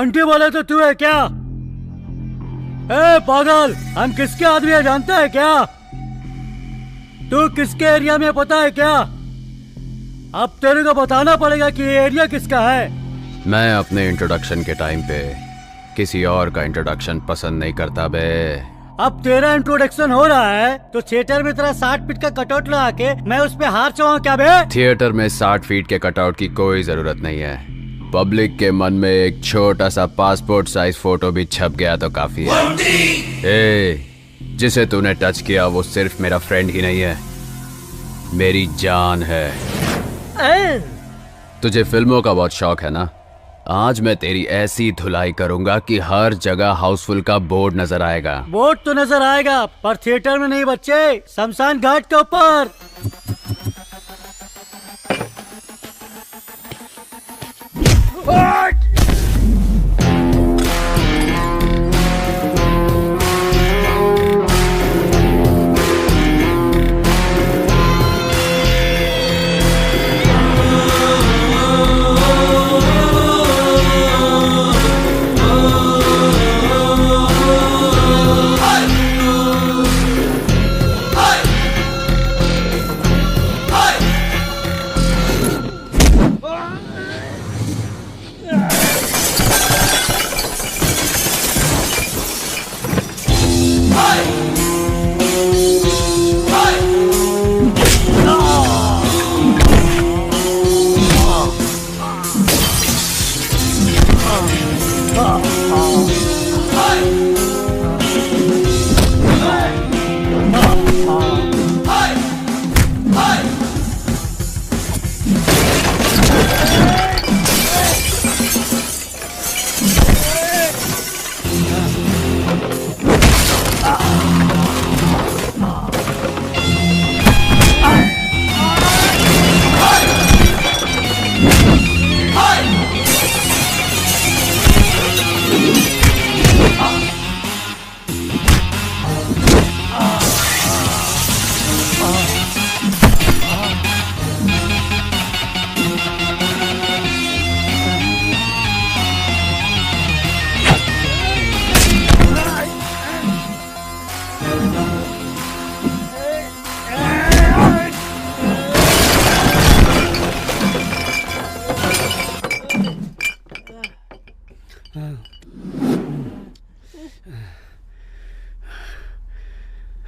बंटी बोले तो तू है क्या? ए पागल, हम किसके आदमी है जानता है क्या? तू किसके एरिया में पता है क्या? अब तेरे को बताना पड़ेगा कि ये एरिया किसका है। मैं अपने इंट्रोडक्शन के टाइम पे किसी और का इंट्रोडक्शन पसंद नहीं करता बे। अब तेरा इंट्रोडक्शन हो रहा है तो थिएटर में तेरा 60 फीट का कटआउट लगा के मैं उस पे हार चाहूँ क्या बे? थिएटर में 60 फीट के कटआउट की कोई जरूरत नहीं है। पब्लिक के मन में एक छोटा सा पासपोर्ट साइज फोटो भी छप गया तो काफी है। ए, जिसे तूने टच किया वो सिर्फ मेरा फ्रेंड ही नहीं है, मेरी जान है। तुझे फिल्मों का बहुत शौक है ना? आज मैं तेरी ऐसी धुलाई करूंगा कि हर जगह हाउसफुल का बोर्ड नजर आएगा। बोर्ड तो नजर आएगा पर थिएटर में नहीं बच्चे, शमशान घाट के ऊपर।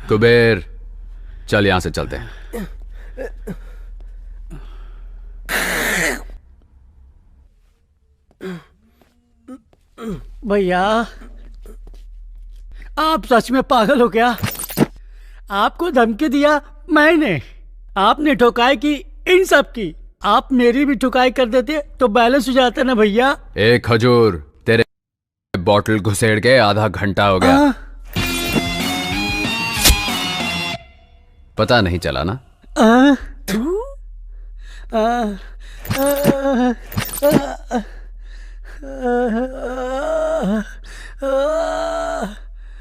कुबेर, चल यहां से चलते हैं। भैया, आप सच में पागल हो क्या? आपको धमकी दिया मैंने, आपने ठुकाई की इन सब की। आप मेरी भी ठुकाई कर देते तो बैलेंस हो जाता ना भैया। एक खजूर, तेरे बॉटल घुसेड़ के आधा घंटा हो गया। पता नहीं चला ना?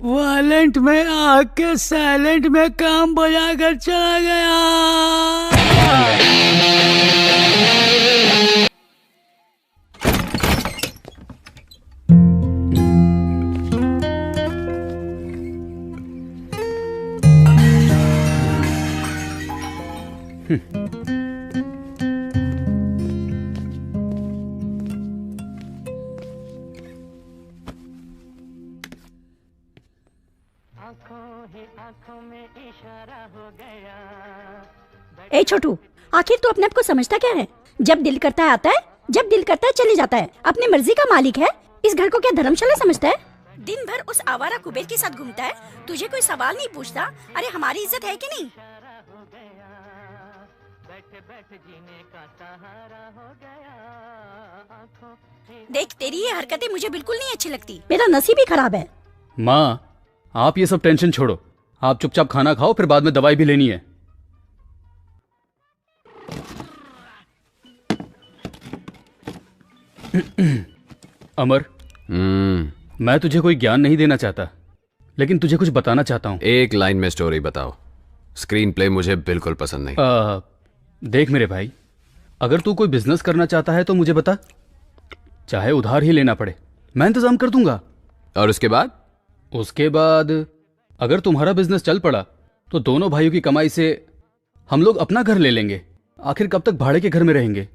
वायलेंट में आके साइलेंट में काम बजा कर चला गया। ए छोटू, आखिर तू अपने आप को समझता क्या है? जब दिल करता है आता है, जब दिल करता है चले जाता है। अपनी मर्जी का मालिक है। इस घर को क्या धर्मशाला समझता है? दिन भर उस आवारा कुबेर के साथ घूमता है, तुझे कोई सवाल नहीं पूछता। अरे हमारी इज्जत है कि नहीं? देख, तेरी ये हरकतें मुझे बिल्कुल नहीं अच्छी लगती। मेरा नसीब ही खराब है। माँ, आप ये सब टेंशन छोड़ो, आप चुपचाप खाना खाओ, फिर बाद में दवाई भी लेनी है। अमर, मैं तुझे कोई ज्ञान नहीं देना चाहता, लेकिन तुझे कुछ बताना चाहता हूँ। एक लाइन में स्टोरी बताओ। स्क्रीन प्ले मुझे बिल्कुल पसंद नहीं। देख मेरे भाई, अगर तू कोई बिजनेस करना चाहता है तो मुझे बता, चाहे उधार ही लेना पड़े, मैं इंतजाम कर दूंगा। और उसके बाद? उसके बाद अगर तुम्हारा बिजनेस चल पड़ा तो दोनों भाइयों की कमाई से हम लोग अपना घर ले लेंगे। आखिर कब तक भाड़े के घर में रहेंगे?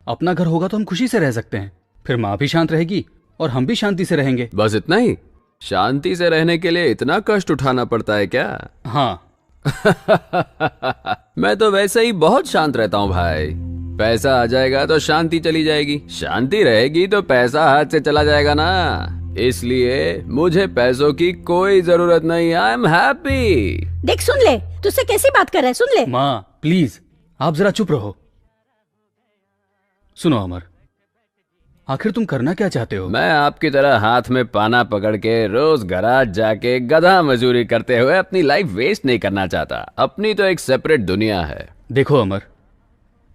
अपना घर होगा तो हम खुशी से रह सकते हैं। फिर माँ भी शांत रहेगी और हम भी शांति से रहेंगे। बस इतना ही? शांति से रहने के लिए इतना कष्ट उठाना पड़ता है क्या? हाँ। मैं तो वैसे ही बहुत शांत रहता हूँ भाई। पैसा आ जाएगा तो शांति चली जाएगी, शांति रहेगी तो पैसा हाथ से चला जाएगा ना। इसलिए मुझे पैसों की कोई जरूरत नहीं। I am happy. देख सुन ले, तुझसे कैसी बात कर रहा है, सुन ले। माँ प्लीज आप जरा चुप रहो। सुनो अमर, आखिर तुम करना क्या चाहते हो? मैं आपकी तरह हाथ में पाना पकड़ के रोज गराज जाके गधा मजदूरी करते हुए अपनी लाइफ वेस्ट नहीं करना चाहता। अपनी तो एक सेपरेट दुनिया है। देखो अमर,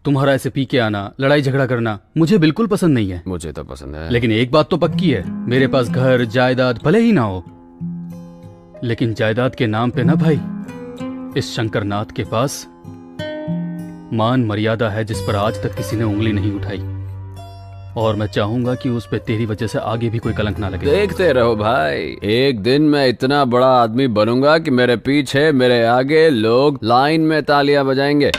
तुम्हारा ऐसे पी के आना, लड़ाई झगड़ा करना मुझे बिल्कुल पसंद नहीं है। मुझे तो पसंद है, लेकिन एक बात तो पक्की है, मेरे पास घर जायदाद भले ही ना हो, लेकिन जायदाद के नाम पे ना भाई, इस शंकरनाथ के पास मान मर्यादा है जिस पर आज तक किसी ने उंगली नहीं उठाई। और मैं चाहूंगा कि उस पे तेरी वजह से आगे भी कोई कलंक ना लगे। देखते रहो भाई, एक दिन मैं इतना बड़ा आदमी बनूंगा कि मेरे पीछे मेरे आगे लोग लाइन में तालियां बजाएंगे।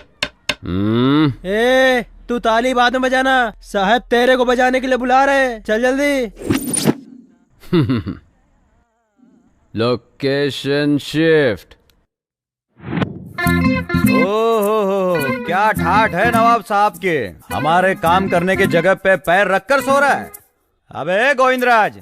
ए, तू ताली बाद में बजाना, साहब तेरे को बजाने के लिए बुला रहे हैं, चल जल्दी। Location shift. ओहो, क्या ठाठ है नवाब साहब के। हमारे काम करने के जगह पे पैर रखकर सो रहा है। अबे गोविंदराज,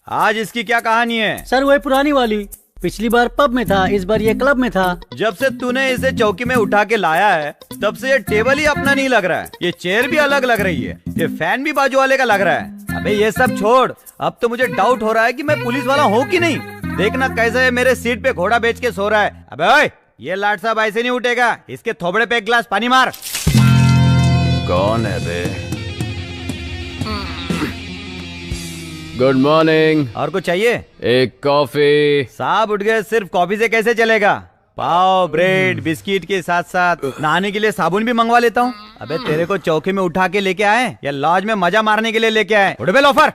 आज इसकी क्या कहानी है? सर वही पुरानी वाली, पिछली बार पब में था, इस बार ये क्लब में था। जब से तूने इसे चौकी में उठा के लाया है तब से ये टेबल ही अपना नहीं लग रहा है। ये चेयर भी अलग लग रही है, ये फैन भी बाजू वाले का लग रहा है। अबे ये सब छोड़, अब तो मुझे डाउट हो रहा है कि मैं पुलिस वाला हूँ कि नहीं। देखना कैसे मेरे सीट पे घोड़ा बेच के सो रहा है। अबे ओए, ये लाट साहब ऐसे नहीं उठेगा, इसके थोबड़े पे एक गिलास पानी मार। कौन है बे? Good morning. और कुछ चाहिए? एक कॉफी। साहब उठ गए, सिर्फ कॉफी से कैसे चलेगा? पाव, ब्रेड, बिस्किट के साथ साथ नहाने के लिए साबुन भी मंगवा लेता हूँ। अबे तेरे को चौकी में उठा के लेके आए या लॉज में मजा मारने के लिए लेके आए? उठ बे लोफर,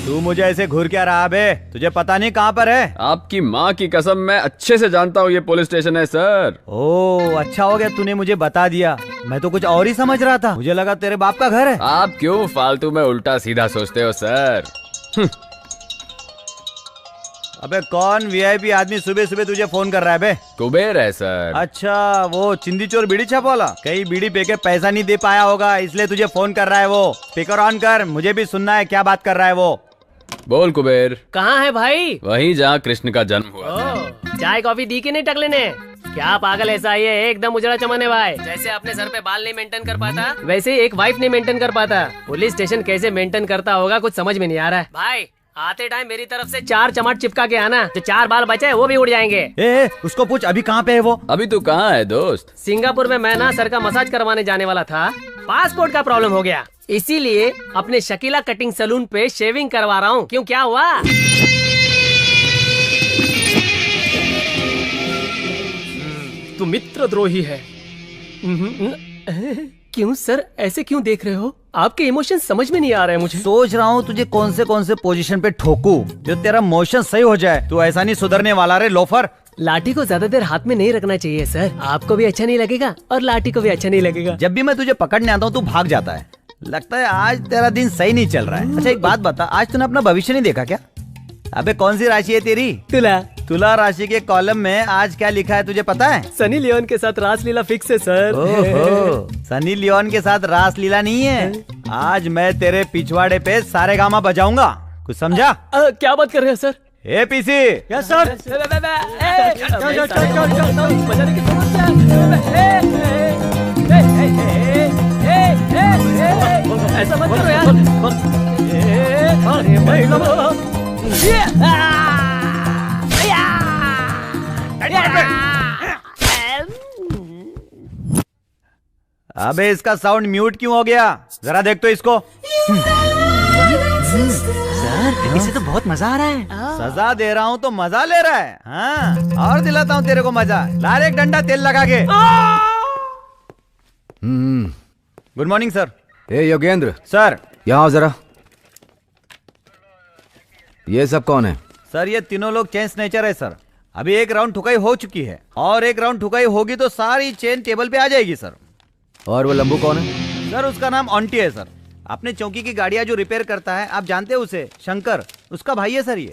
तू मुझे ऐसे घूर क्या रहा बे? तुझे पता नहीं कहाँ पर है? आपकी माँ की कसम, मैं अच्छे से जानता हूँ ये पुलिस स्टेशन है सर। ओह अच्छा हो गया तूने मुझे बता दिया, मैं तो कुछ और ही समझ रहा था। मुझे लगा तेरे बाप का घर है। आप क्यों फालतू में उल्टा सीधा सोचते हो सर? अबे कौन वीआईपी आदमी सुबह सुबह तुझे फोन कर रहा है बे? कुबेर है सर। अच्छा, वो चिंदी चोर बीड़ी छाप वाला। कहीं बीड़ी पे के पैसा नहीं दे पाया होगा इसलिए तुझे फोन कर रहा है वो। स्पीकर ऑन कर, मुझे भी सुनना है क्या बात कर रहा है वो। बोल कुबेर। कहाँ है भाई? वहीं जहाँ कृष्ण का जन्म हुआ था। चाय कॉफी दी कि नहीं टकले ने? क्या पागल ऐसा ही है, एकदम उजड़ा चमन भाई। जैसे अपने सर पे बाल नहीं मेंटेन कर पाता, वैसे एक वाइफ नहीं मेंटेन कर पाता। पुलिस स्टेशन कैसे मेंटेन करता होगा कुछ समझ में नहीं आ रहा है। भाई आते टाइम मेरी तरफ से 4 चमाट चिपका के आना, जो 4 बाल बचे वो भी उड़ जाएंगे। ए, उसको पूछ अभी कहाँ पे है वो? अभी तू कहाँ है दोस्त? सिंगापुर में मैं ना सर का मसाज करवाने जाने वाला था, पासपोर्ट का प्रॉब्लम हो गया, इसीलिए अपने शकीला कटिंग सैलून पे शेविंग करवा रहा हूँ। क्यों, क्या हुआ? तू मित्रद्रोही है। क्यों सर, ऐसे क्यों देख रहे हो? आपके इमोशन समझ में नहीं आ रहे हैं मुझे। सोच रहा हूँ तुझे कौन से पोजीशन पे ठोकू जो तेरा मोशन सही हो जाए। तू ऐसा नहीं सुधरने वाला रे लोफर। लाठी को ज्यादा देर हाथ में नहीं रखना चाहिए सर, आपको भी अच्छा नहीं लगेगा और लाठी को भी अच्छा नहीं लगेगा। जब भी मैं तुझे पकड़ने आता हूँ तू भाग जाता है। लगता है आज तेरा दिन सही नहीं चल रहा है। अच्छा एक बात बता, आज तूने अपना भविष्य नहीं देखा क्या? अबे कौन सी राशि है तेरी? तुला। तुला राशि के कॉलम में आज क्या लिखा है तुझे पता है? सनी लियोन के साथ रासलीला फिक्स है सर। ओहो, सनी लियोन के साथ रासलीला नहीं है। आज मैं तेरे पिछवाड़े पे सारेगामा बजाऊंगा, कुछ समझा? क्या बात कर रहे हैं सर? ए पीसी। Yes sir. ऐसा मत करो यार। अबे इसका साउंड म्यूट क्यों हो गया? जरा देख तो इसको। सर इसे तो बहुत मजा आ रहा है। सजा दे रहा हूँ तो मजा ले रहा है। हाँ, और दिलाता हूँ तेरे को मजा। ला रे एक डंडा तेल लगा के। Good morning sir. ए योगेंद्र, सर। यहाँ आओ जरा। ये सब कौन है? सर ये तीनों लोग चेन स्नेचर है सर। अभी एक राउंड ठुकाई हो चुकी है और एक राउंड ठुकाई होगी तो सारी चेन टेबल पे आ जाएगी सर। और वो लंबू कौन है? सर उसका नाम ऑन्टी है सर। अपने चौकी की गाड़ियां जो रिपेयर करता है, आप जानते हैं उसे, शंकर, उसका भाई है सर ये।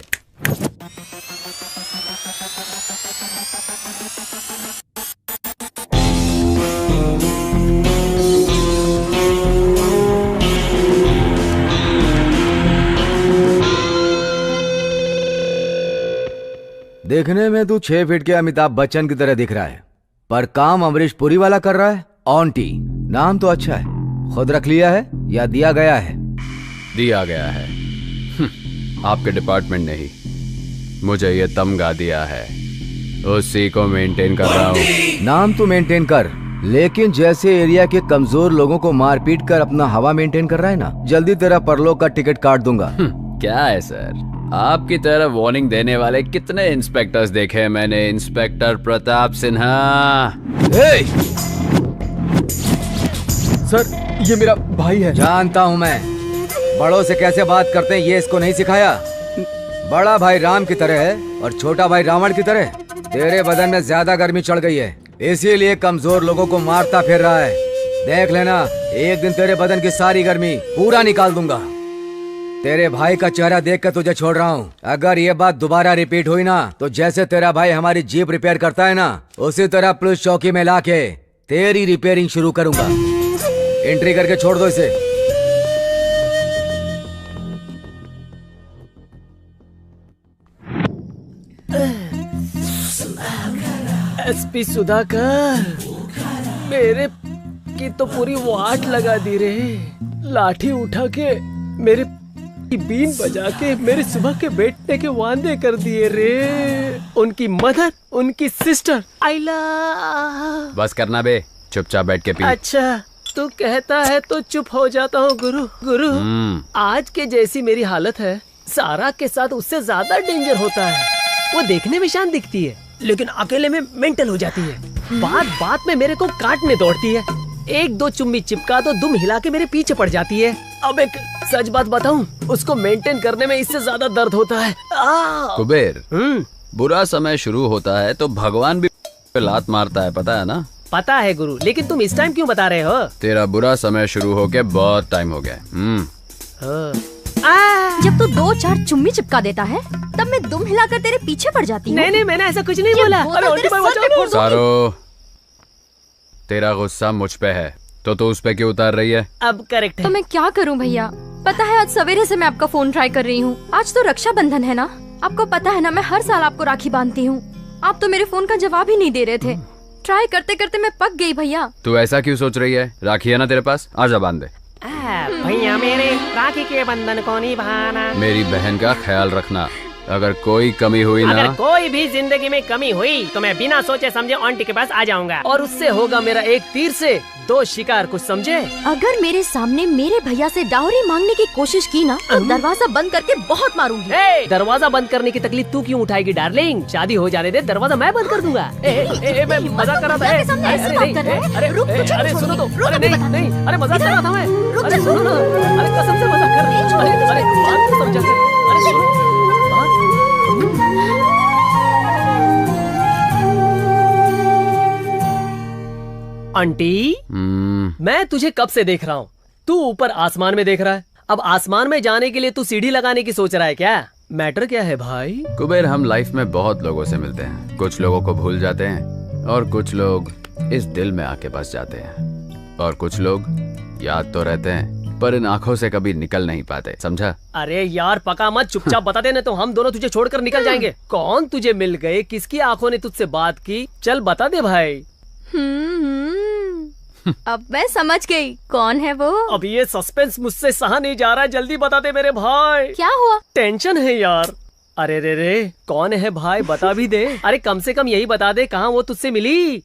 देखने में तू 6 फीट के अमिताभ बच्चन की तरह दिख रहा है, पर काम अमरीश पुरी वाला कर रहा है। ऑन्टी नाम तो अच्छा है, खुद रख लिया है या दिया गया है? दिया गया है। आपके डिपार्टमेंट ने ही मुझे ये तमगा दिया है, उसी को मेंटेन कर रहा हूँ। नाम तो मेंटेन कर, लेकिन जैसे एरिया के कमजोर लोगों को मार पीट कर अपना हवा मेंटेन कर रहा है ना, जल्दी तेरा परलोक का टिकट काट दूंगा। क्या है सर, आपकी तरह वार्निंग देने वाले कितने इंस्पेक्टर्स देखे हैं मैंने। इंस्पेक्टर प्रताप सिन्हा। सर ये मेरा भाई है। जानता हूँ मैं, बड़ों से कैसे बात करते हैं ये इसको नहीं सिखाया। बड़ा भाई राम की तरह है और छोटा भाई रावण की तरह। तेरे बदन में ज्यादा गर्मी चढ़ गई है, इसीलिए कमजोर लोगों को मारता फिर रहा है। देख लेना, एक दिन तेरे बदन की सारी गर्मी पूरा निकाल दूंगा। तेरे भाई का चेहरा देखकर तुझे छोड़ रहा हूँ। अगर ये बात दोबारा रिपीट हुई ना, तो जैसे तेरा भाई हमारी जीप रिपेयर करता है ना, उसी तरह पुलिस चौकी में लाके तेरी रिपेयरिंग शुरू करूंगा। एंट्री करके छोड़ दो इसे। एसपी सुधाकर, मेरे की तो पूरी वाट लगा दी रे। लाठी उठा के मेरे बीन बजा के मेरे सुबह के बैठने के वादे कर दिए रे। उनकी मदर, उनकी सिस्टर, आइला। बस करना बे, चुपचाप बैठ के पी। अच्छा तू कहता है तो चुप हो जाता हूँ गुरु। गुरु आज के जैसी मेरी हालत है, सारा के साथ उससे ज्यादा डेंजर होता है। वो देखने में शांत दिखती है, लेकिन अकेले में मेंटल हो जाती है। बात बात में मेरे को काटने दौड़ती है। एक दो चुम्मी चिपका तो दुम हिला के मेरे पीछे पड़ जाती है। अब एक सच बात बताऊं, उसको मेंटेन करने में इससे ज्यादा दर्द होता है। कुबेर, बुरा समय शुरू होता है तो भगवान भी लात मारता है, पता है ना? पता है गुरु, लेकिन तुम इस टाइम क्यों बता रहे हो? तेरा बुरा समय शुरू होके बहुत टाइम हो गया। जब तू 2-4 चुम्मी चिपका देता है, तब मैं दुम हिलाकर तेरे पीछे पड़ जाती हूँ। नहीं मैंने ऐसा कुछ नहीं बोला। अरे उल्टी बात बचाओ। सारो, तेरा गुस्सा मुझ पे है तो तू उस पे क्यों उतार रही है? अब करेक्ट है। तो मैं क्या करूं भैया? पता है आज सवेरे से मैं आपका फोन ट्राई कर रही हूँ। आज तो रक्षाबंधन है ना, आपको पता है ना मैं हर साल आपको राखी बांधती हूँ। आप तो मेरे फोन का जवाब ही नहीं दे रहे थे। ट्राई करते करते मैं पक गई भैया। तू ऐसा क्यों सोच रही है? राखी है ना तेरे पास, आजा बांध दे। भैया मेरे राखी के बंधन को निभाना। मेरी बहन का ख्याल रखना, अगर कोई कमी हुई ना, अगर कोई भी जिंदगी में कमी हुई तो मैं बिना सोचे समझे आंटी के पास आ जाऊंगा और उससे होगा मेरा एक तीर से 2 शिकार, कुछ समझे? अगर मेरे सामने मेरे भैया से डाउरी मांगने की कोशिश की ना, तो दरवाजा बंद करके बहुत मारूंगी। दरवाजा बंद करने की तकलीफ तू क्यों उठाएगी डार्लिंग? शादी हो जाने दे, दरवाजा मैं बंद कर दूंगा। मैं मजाक कर रहा था। अरे सुनो तो, अरे नहीं, अरे मजाक कर रहा था मैं। अरे सुनो ना, अरे कसम से मजाक कर रही। अरे बात को समझा कर। अरे सुनो, आंटी मैं तुझे कब से देख रहा हूँ, तू ऊपर आसमान में देख रहा है। अब आसमान में जाने के लिए तू सीढ़ी लगाने की सोच रहा है क्या? मैटर क्या है भाई? कुबेर, हम लाइफ में बहुत लोगों से मिलते हैं, कुछ लोगों को भूल जाते हैं और कुछ लोग इस दिल में आके बस जाते हैं, और कुछ लोग याद तो रहते हैं पर इन आंखों से कभी निकल नहीं पाते, समझा? अरे यार पका मत, चुपचाप बता दे, तो हम दोनों तुझे छोड़कर निकल जाएंगे। कौन तुझे मिल गए, किसकी आंखों ने तुझसे बात की, चल बता दे भाई। अब मैं समझ गई कौन है वो। अब ये सस्पेंस मुझसे सहा नहीं जा रहा है, जल्दी बता दे मेरे भाई। क्या हुआ? टेंशन है यार। अरे रे कौन है भाई, बता भी दे। अरे कम से कम यही बता दे, कहाँ वो तुझसे मिली?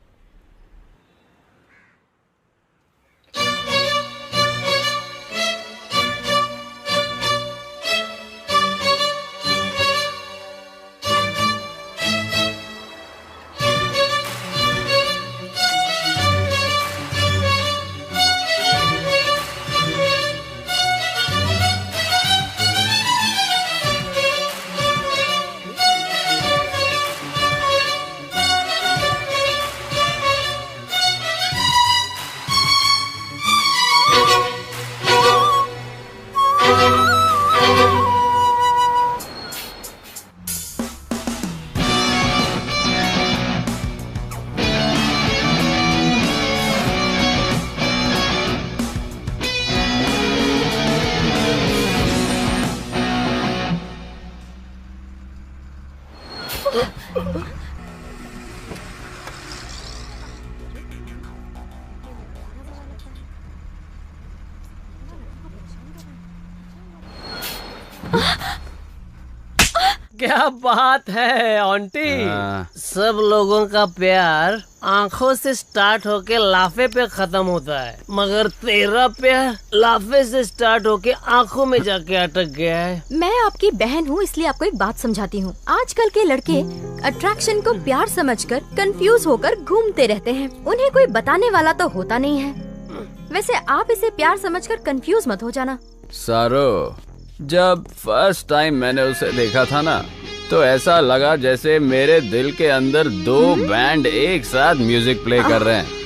क्या बात है आंटी। हाँ। सब लोगों का प्यार आंखों से स्टार्ट होके लाफे पे खत्म होता है, मगर तेरा प्यार लाफे से स्टार्ट होके आंखों में जाके अटक गया है। मैं आपकी बहन हूँ, इसलिए आपको एक बात समझाती हूँ। आजकल के लड़के अट्रैक्शन को प्यार समझकर कंफ्यूज होकर घूमते रहते हैं। उन्हें कोई बताने वाला तो होता नहीं है। वैसे आप इसे प्यार समझकर कंफ्यूज मत हो जाना। सारो, जब फर्स्ट टाइम मैंने उसे देखा था ना, तो ऐसा लगा जैसे मेरे दिल के अंदर दो बैंड एक साथ म्यूजिक प्ले कर रहे हैं।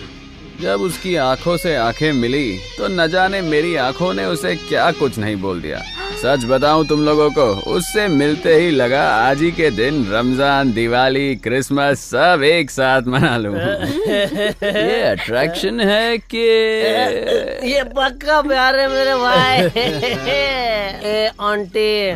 जब उसकी आंखों से आंखें मिली तो न जाने मेरी आंखों ने उसे क्या कुछ नहीं बोल दिया। सच बताऊं तुम लोगों को, उससे मिलते ही लगा आज ही के दिन रमजान, दिवाली, क्रिसमस सब एक साथ मना लूं। ये अट्रैक्शन है कि ये पक्का प्यार है मेरे भाई। ए आंटी,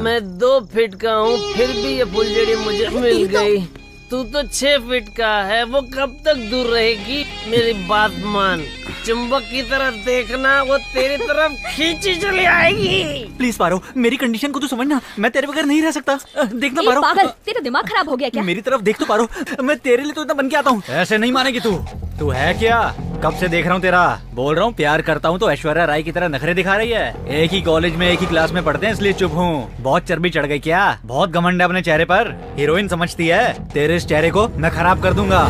मैं 2 फीट का हूँ, फिर भी ये फुलझड़ी मुझे मिल गई। तू तो 6 फीट का है, वो कब तक दूर रहेगी? मेरी बात मान, चुंबक की तरफ देखना, वो तेरी तरफ खींची चली आएगी। प्लीज पारो, मेरी कंडीशन को तो समझना, मैं तेरे बगैर नहीं रह सकता। देखना पारो। पागल, तेरा दिमाग खराब हो गया क्या? मेरी तरफ देख तो पारो, मैं तेरे लिए तो इतना बन के आता हूँ। ऐसे नहीं मानेगी तू। तू है क्या? कब से देख रहा हूँ तेरा। बोल रहा हूँ प्यार करता हूँ तो ऐश्वर्या राय की तरह नखरे दिखा रही है। एक ही कॉलेज में एक ही क्लास में पढ़ते हैं इसलिए चुप हूँ। बहुत चर्बी चढ़ गई क्या? बहुत घमंड है अपने चेहरे पर। हीरोइन समझती है? तेरे इस चेहरे को मैं खराब कर दूंगा।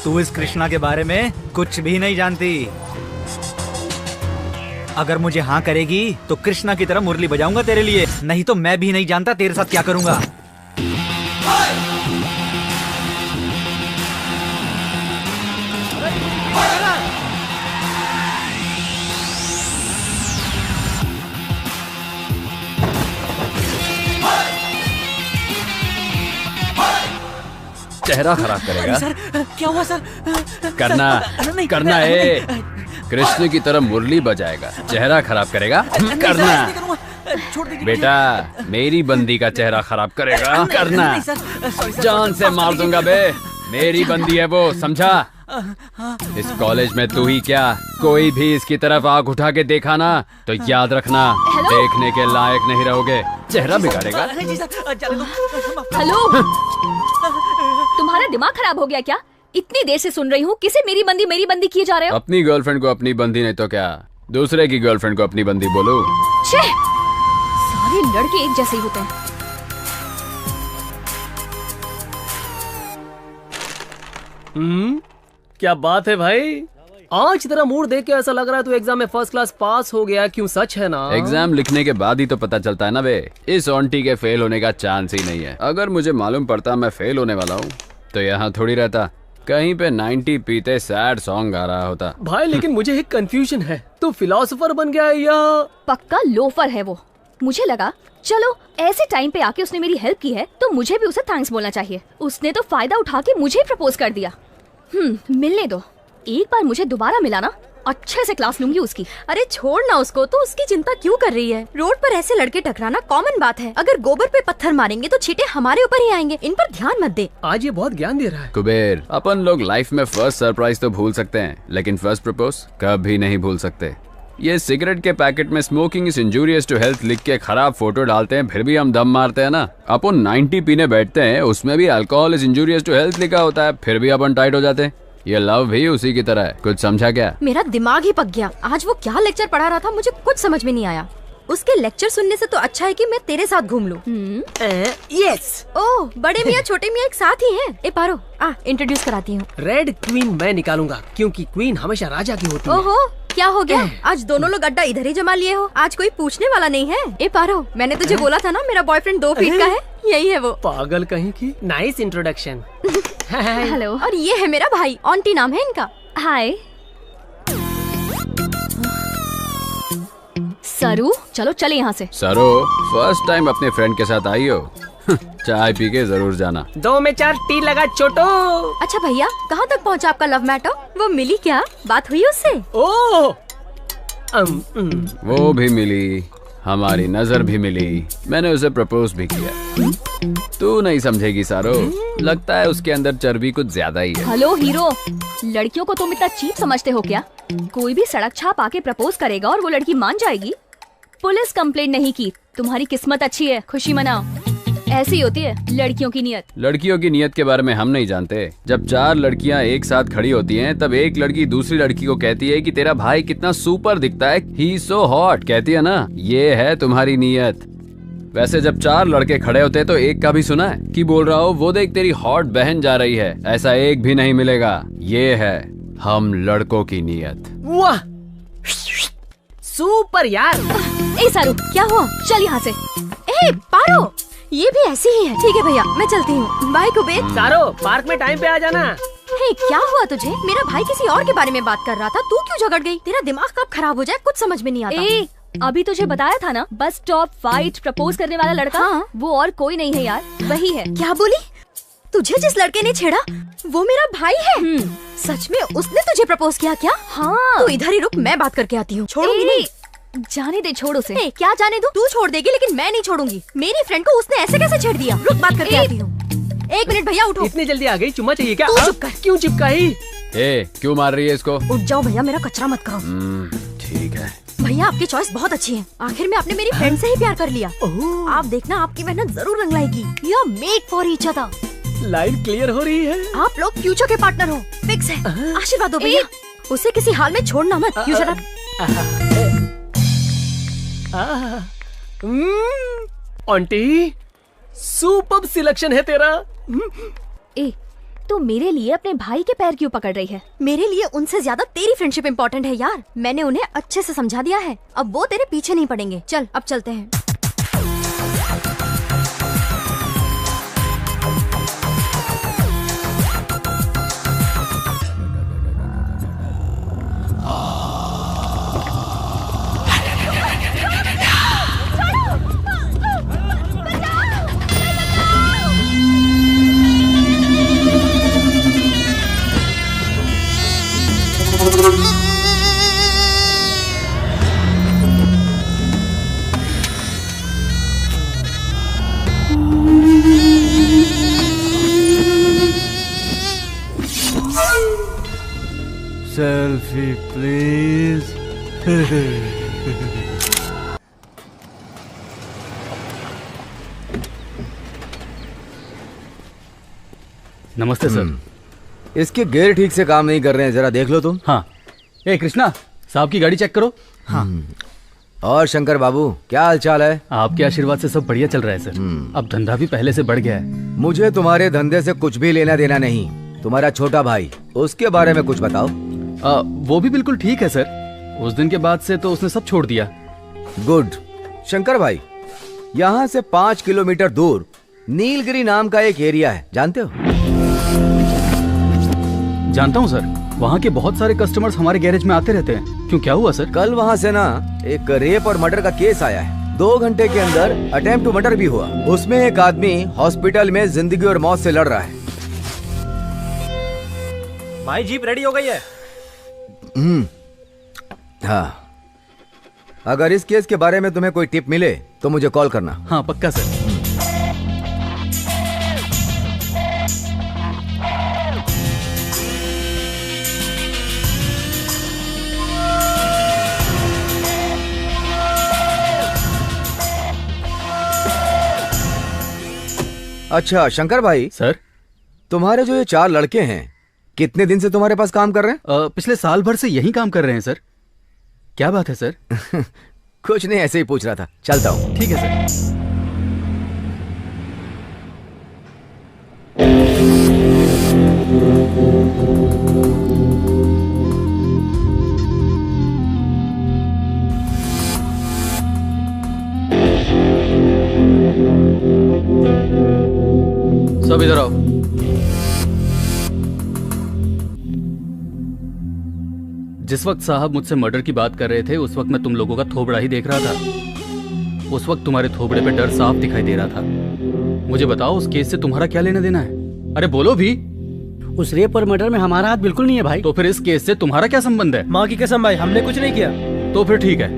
तू इस कृष्णा के बारे में कुछ भी नहीं जानती। अगर मुझे हाँ करेगी तो कृष्णा की तरह मुरली बजाऊंगा तेरे लिए, नहीं तो मैं भी नहीं जानता तेरे साथ क्या करूंगा। चेहरा खराब करेगा। सर क्या हुआ सर? करना नहीं, करना है। कृष्ण की तरह मुरली बजाएगा, चेहरा खराब करेगा। करना बेटा, मेरी बंदी का चेहरा खराब करेगा। करना, जान से मार दूंगा बे। मेरी बंदी है वो, समझा? इस कॉलेज में तू ही क्या, कोई भी इसकी तरफ आंख उठा के देखा ना तो याद रखना, देखने के लायक नहीं रहोगे। चेहरा बिगाड़ेगा। हेलो, तुम्हारा दिमाग खराब हो गया क्या? इतनी देर से सुन रही हूँ, किसे मेरी बंदी किए जा रहे हो? अपनी गर्लफ्रेंड को अपनी बंदी नहीं तो क्या, दूसरे की गर्लफ्रेंड को अपनी बंदी बोलो। छे, सारे लड़के एक जैसे ही होते हैं। क्या बात है भाई, आज तेरा मूड देख के ऐसा लग रहा है तू एग्जाम में फर्स्ट क्लास पास हो गया। क्यों, सच है ना? एग्जाम लिखने के बाद ही तो पता चलता है ना बे। इस ऑन्टी के फेल होने का चांस ही नहीं है। अगर मुझे मालूम पड़ता मैं फेल होने वाला हूँ तो यहाँ थोड़ी रहता, कहीं पे 90 पीते सैड सॉन्ग गा रहा होता। भाई लेकिन मुझे एक कंफ्यूजन है, तू फिलोसोफर बन गया है या? पक्का लोफर है वो। मुझे लगा चलो ऐसे टाइम पे आके उसने मेरी हेल्प की है तो मुझे भी उसे थैंक्स बोलना चाहिए। उसने तो फायदा उठा के मुझे प्रपोज कर दिया। मिलने दो, एक बार मुझे दोबारा मिला ना, अच्छे से क्लास लूंगी उसकी। अरे छोड़ ना उसको, तो उसकी चिंता क्यों कर रही है? रोड पर ऐसे लड़के टकराना कॉमन बात है। अगर गोबर पे पत्थर मारेंगे तो छींटे हमारे ऊपर ही आएंगे। इन पर ध्यान मत दे। आज ये बहुत ज्ञान दे रहा है। कुबेर, अपन लोग लाइफ में फर्स्ट सरप्राइज तो भूल सकते हैं, लेकिन फर्स्ट प्रपोज कभी नहीं भूल सकते। ये सिगरेट के पैकेट में smoking is injurious to health लिख के खराब फोटो डालते हैं, फिर भी हम दम मारते हैं ना। अपन 90 पीने बैठते हैं, उसमें भी alcohol is injurious to health लिखा होता है, फिर भी अपन टाइट हो जाते हैं। ये लव भी उसी की तरह है। कुछ समझा क्या? मेरा दिमाग ही पक गया। आज वो क्या लेक्चर पढ़ा रहा था, मुझे कुछ समझ में नहीं आया। उसके लेक्चर सुनने से तो अच्छा है कि मैं तेरे साथ घूम लूं। यस। ओह, बड़े मियाँ छोटे मियाँ एक साथ ही हैं। ए पारो, इंट्रोड्यूस कराती हूँ। रेड क्वीन मैं निकालूंगा, क्योंकि क्वीन हमेशा राजा की होती है। ओहो, क्या हो गया? आज दोनों लोग अड्डा इधर ही जमा लिए हो। आज कोई पूछने वाला नहीं है। ए पारो, मैंने तुझे बोला था ना मेरा बॉयफ्रेंड 2 फीट का है। यही है वो। पागल कहीं की। Nice introduction. हेलो। और ये है मेरा भाई, ऑन्टी नाम है इनका। हाय सरू, चलो चले यहाँ से। सरो, फर्स्ट टाइम अपने फ्रेंड के साथ आई हो, चाय पी के जरूर जाना। 2 में 4 टी लगा छोटो। अच्छा भैया, कहाँ तक पहुँचा आपका लव मैटर? वो मिली क्या? बात हुई उससे? ओह, वो भी मिली, हमारी नजर भी मिली, मैंने उसे प्रपोज भी किया। तू नहीं समझेगी सारो, लगता है उसके अंदर चर्बी कुछ ज्यादा ही है। हेलो हीरो, लड़कियों को तुम इतना चीप समझते हो क्या? कोई भी सड़क छाप आके प्रपोज करेगा और वो लड़की मान जाएगी? पुलिस कंप्लेंट नहीं की, तुम्हारी किस्मत अच्छी है, खुशी मनाओ। ऐसी होती है लड़कियों की नियत। लड़कियों की नियत के बारे में हम नहीं जानते। जब 4 लड़कियां एक साथ खड़ी होती हैं, तब एक लड़की दूसरी लड़की को कहती है कि तेरा भाई कितना सुपर दिखता है, ही सो हॉट, कहती है ना, ये है तुम्हारी नियत। वैसे जब 4 लड़के खड़े होते तो एक का भी सुना है कि बोल रहा हो वो देख तेरी हॉट बहन जा रही है? ऐसा एक भी नहीं मिलेगा। ये है हम लड़कों की नियत। वाह, सुपर यार। ए सारू, क्या हुआ? चल यहाँ से। ए पारो, ये भी ऐसी ही है। ठीक है भैया, मैं चलती हूँ। बाय कुबेर। सारो, पार्क में टाइम पे आ जाना। हे, क्या हुआ तुझे? मेरा भाई किसी और के बारे में बात कर रहा था, तू क्यों झगड़ गई? तेरा दिमाग कब खराब हो जाए कुछ समझ में नहीं आता। ए, अभी तुझे बताया था ना, बस स्टॉप फाइट प्रपोज करने वाला लड़का। हाँ? वो और कोई नहीं है यार, वही है। क्या बोली? तुझे जिस लड़के ने छेड़ा वो मेरा भाई है? सच में उसने तुझे प्रपोज किया क्या? हाँ। तू इधर ही रुक, मैं बात करके आती हूँ। छोड़ूंगी नहीं। जाने दे, छोड़ उसे। क्या जाने दूं? तू छोड़ देगी लेकिन मैं नहीं छोड़ूंगी। मेरी फ्रेंड को उसने ऐसे कैसे छेड़ दिया? रुक, बात करके आती हूँ। 1 मिनट भैया, उठो। इतनी जल्दी आ गई? चुम्मा चाहिए क्या? तू चुप कर। क्यों चिपकाई? ए, क्यों मार रही है इसको? उठ जाओ भैया, मेरा कचरा मत करो। ठीक है भैया, आपकी चॉइस बहुत अच्छी है। आखिर में आपने मेरी फ्रेंड से ही प्यार कर लिया। आप देखना, आपकी मेहनत जरूर रंग लाएगी। You are made for each other. Line clear हो रही है। आप लोग फ्यूचर के पार्टनर हो, फिक्स है। आशीर्वाद दो भैया, उसे किसी हाल में छोड़ना मत। You shut up. Aunty, super selection है तेरा। ए, तो मेरे लिए अपने भाई के पैर क्यों पकड़ रही है? मेरे लिए उनसे ज्यादा तेरी फ्रेंडशिप इम्पोर्टेंट है यार। मैंने उन्हें अच्छे से समझा दिया है, अब वो तेरे पीछे नहीं पड़ेंगे। चल, अब चलते हैं। Selfie please. नमस्ते सर। इसके गियर ठीक से काम नहीं कर रहे हैं, जरा देख लो तुम। हाँ। ए कृष्णा, साहब की गाड़ी चेक करो। हाँ। और शंकर बाबू, क्या हाल चाल है? आपके आशीर्वाद से सब बढ़िया चल रहा है सर। अब धंधा भी पहले से बढ़ गया है। मुझे तुम्हारे धंधे से कुछ भी लेना देना नहीं। तुम्हारा छोटा भाई, उसके बारे में कुछ बताओ। वो भी बिल्कुल ठीक है सर। उस दिन के बाद से तो उसने सब छोड़ दिया। गुड। शंकर भाई, यहाँ से 5 किलोमीटर दूर नीलगिरी नाम का एक एरिया है, जानते हो? जानता हूँ सर, वहाँ के बहुत सारे कस्टमर्स हमारे गैरेज में आते रहते हैं। क्यों, क्या हुआ सर? कल वहाँ से ना एक रेप और मर्डर का केस आया है। 2 घंटे के अंदर अटेम्प्ट टू मर्डर भी हुआ। उसमें एक आदमी हॉस्पिटल में जिंदगी और मौत से लड़ रहा है। भाई जीप रेडी हो गई है। हाँ, अगर इस केस के बारे में तुम्हें कोई टिप मिले तो मुझे कॉल करना। हाँ पक्का सर। अच्छा शंकर भाई, सर, तुम्हारे जो ये 4 लड़के हैं, कितने दिन से तुम्हारे पास काम कर रहे हैं? पिछले साल भर से यही काम कर रहे हैं सर। क्या बात है सर? कुछ नहीं, ऐसे ही पूछ रहा था। चलता हूँ। ठीक है सर। सब इधर आओ। जिस वक्त साहब मुझसे मर्डर की बात कर रहे थे, उस वक्त मैं तुम लोगों का थोबड़ा ही देख रहा था। उस वक्त तुम्हारे थोबड़े पे डर साफ दिखाई दे रहा था। मुझे बताओ, उस केस से तुम्हारा क्या लेना देना है? अरे बोलो भी। उस रेप और मर्डर में हमारा हाथ बिल्कुल नहीं है भाई। तो फिर इस केस से तुम्हारा क्या संबंध है? माँ की कसम भाई, हमने कुछ नहीं किया। तो फिर ठीक है,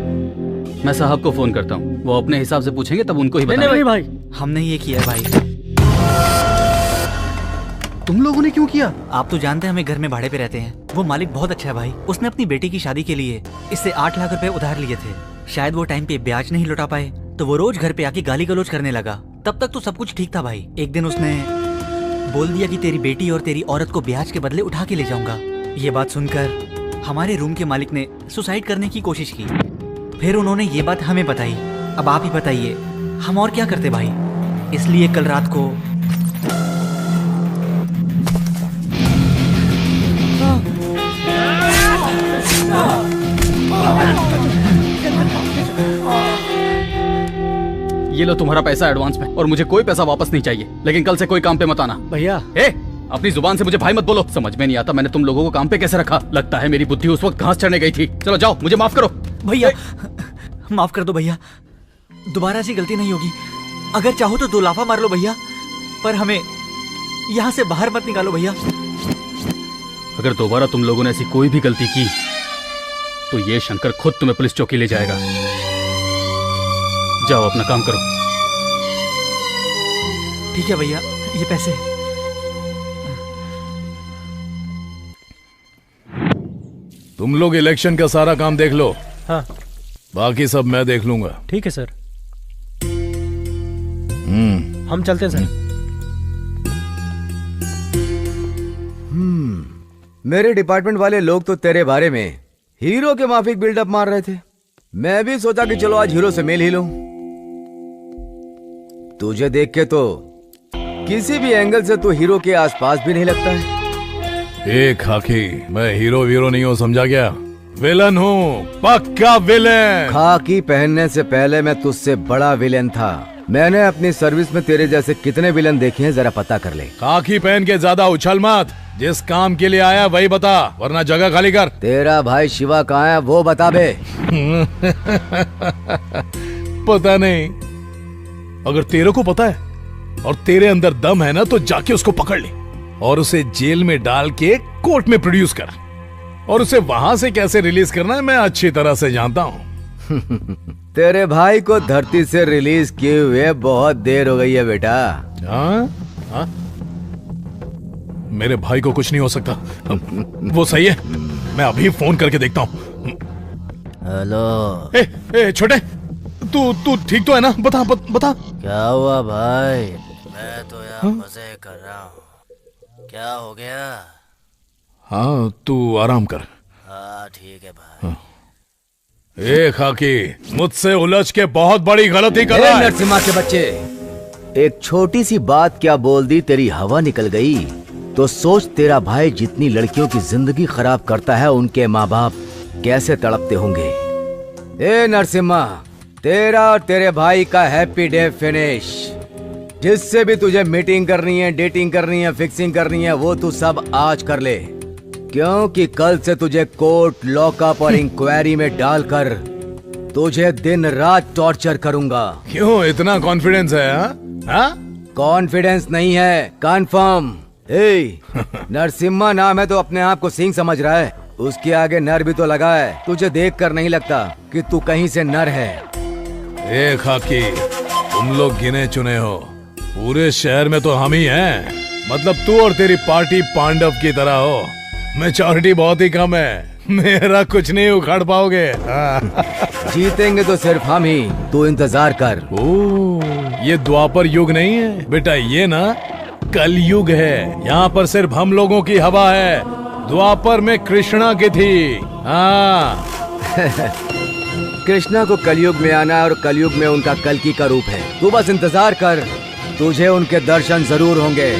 मैं साहब को फोन करता हूँ, वो अपने हिसाब से पूछेंगे तब उनको ही नहीं बताएंगे। नहीं भाई, हमने ये किया है भाई। तुम लोगों ने क्यों किया? आप तो जानते हैं हमें घर में भाड़े पे रहते हैं। वो मालिक बहुत अच्छा है भाई। उसने अपनी बेटी की शादी के लिए इससे 8 लाख रुपए उधार लिए थे। शायद वो टाइम पे ब्याज नहीं लौटा पाए तो वो रोज घर पे आके गाली गलौज करने लगा। तब तक तो सब कुछ ठीक था भाई। एक दिन उसने बोल दिया कि तेरी बेटी और तेरी औरत को ब्याज के बदले उठा के ले जाऊंगा। ये बात सुनकर हमारे रूम के मालिक ने सुसाइड करने की कोशिश की। फिर उन्होंने ये बात हमें बताई। अब आप ही बताइए हम और क्या करते भाई। इसलिए कल रात को ये लो तुम्हारा पैसा एडवांस में, और मुझे कोई पैसा वापस नहीं चाहिए। लेकिन कल से कोई काम पे मत आना। भैया अपनी जुबान से मुझे भाई मत बोलो। समझ में नहीं आता मैंने तुम लोगों को काम पे कैसे रखा। लगता है मेरी बुद्धि उस वक्त घास चढ़ने गई थी। चलो जाओ, मुझे माफ करो। भैया माफ कर दो भैया, दोबारा ऐसी गलती नहीं होगी। अगर चाहो तो 2 लाफा मार लो भैया, पर हमें यहाँ से बाहर मत निकालो भैया। अगर दोबारा तुम लोगों ने ऐसी कोई भी गलती की तो ये शंकर खुद तुम्हें पुलिस चौकी ले जाएगा। जाओ अपना काम करो। ठीक है भैया, ये पैसे। तुम लोग इलेक्शन का सारा काम देख लो। हाँ बाकी सब मैं देख लूंगा। ठीक है सर। हम चलते हैं सर। मेरे डिपार्टमेंट वाले लोग तो तेरे बारे में हीरो के माफिक बिल्डअप मार रहे थे। मैं भी सोचा कि चलो आज हीरो से मेल ही लूं। तुझे देख के तो किसी भी एंगल से तू हीरो के आसपास भी नहीं लगता है। एक खाकी, मैं हीरो वीरो नहीं हूँ, समझा क्या? विलन हूँ, पक्का विलन। खाकी पहनने से पहले मैं तुझसे बड़ा विलन था। मैंने अपनी सर्विस में तेरे जैसे कितने विलन देखे हैं, जरा पता कर ले। खाकी पहन के ज्यादा उछल मत। जिस काम के लिए आया वही बता, वरना जगह खाली कर। तेरा भाई शिवा कहाँ है वो बता बे। पता नहीं। अगर तेरे को पता है और तेरे अंदर दम है ना तो जाके उसको पकड़ ले और उसे जेल में डाल के कोर्ट में प्रोड्यूस कर। और उसे वहां से कैसे रिलीज करना है मैं अच्छी तरह से जानता हूँ। तेरे भाई को धरती से रिलीज किए हुए बहुत देर हो गई है बेटा। हाँ? मेरे भाई को कुछ नहीं हो सकता। वो सही है, मैं अभी फोन करके देखता हूँ। हेलो छोटे, तू ठीक तो है ना? बता। क्या हुआ भाई? मैं तो यहाँ मजे कर रहा हूँ। क्या हो गया? हाँ तू आराम कर। हाँ ठीक है भाई। खाकी, मुझसे उलझ के बहुत बड़ी गलती कर रहा है। नरसिम्हा के बच्चे, एक छोटी सी बात क्या बोल दी, तेरी हवा निकल गई। तो सोच तेरा भाई जितनी लड़कियों की जिंदगी खराब करता है उनके माँ बाप कैसे तड़पते होंगे। ए नरसिम्हा, तेरा और तेरे भाई का हैप्पी डे फिनिश। जिससे भी तुझे मीटिंग करनी है, डेटिंग करनी है, फिक्सिंग करनी है, वो तू सब आज कर ले, क्योंकि कल से तुझे कोर्ट, लॉकअप और इंक्वायरी में डालकर तुझे दिन रात टॉर्चर करूंगा। क्यों इतना कॉन्फिडेंस है? हाँ? कॉन्फिडेंस नहीं है, कंफर्म। नरसिम्हा नाम है तो अपने आप को सिंह समझ रहा है। उसके आगे नर भी तो लगा है। तुझे देखकर नहीं लगता कि तू कहीं से नर है। खाकी, तुम लोग गिने चुने हो। पूरे शहर में तो हम ही हैं। मतलब तू और तेरी पार्टी पांडव की तरह हो। मैच्योरिटी बहुत ही कम है, मेरा कुछ नहीं उखाड़ पाओगे। जीतेंगे तो सिर्फ हम ही, तू इंतजार कर। ये द्वापर युग नहीं है बेटा, ये ना कल युग है। यहाँ पर सिर्फ हम लोगों की हवा है। द्वापर में कृष्णा की थी। हाँ। कृष्णा को कलयुग में आना है और कलयुग में उनका कल्कि का रूप है। तू बस इंतजार कर, तुझे उनके दर्शन जरूर होंगे।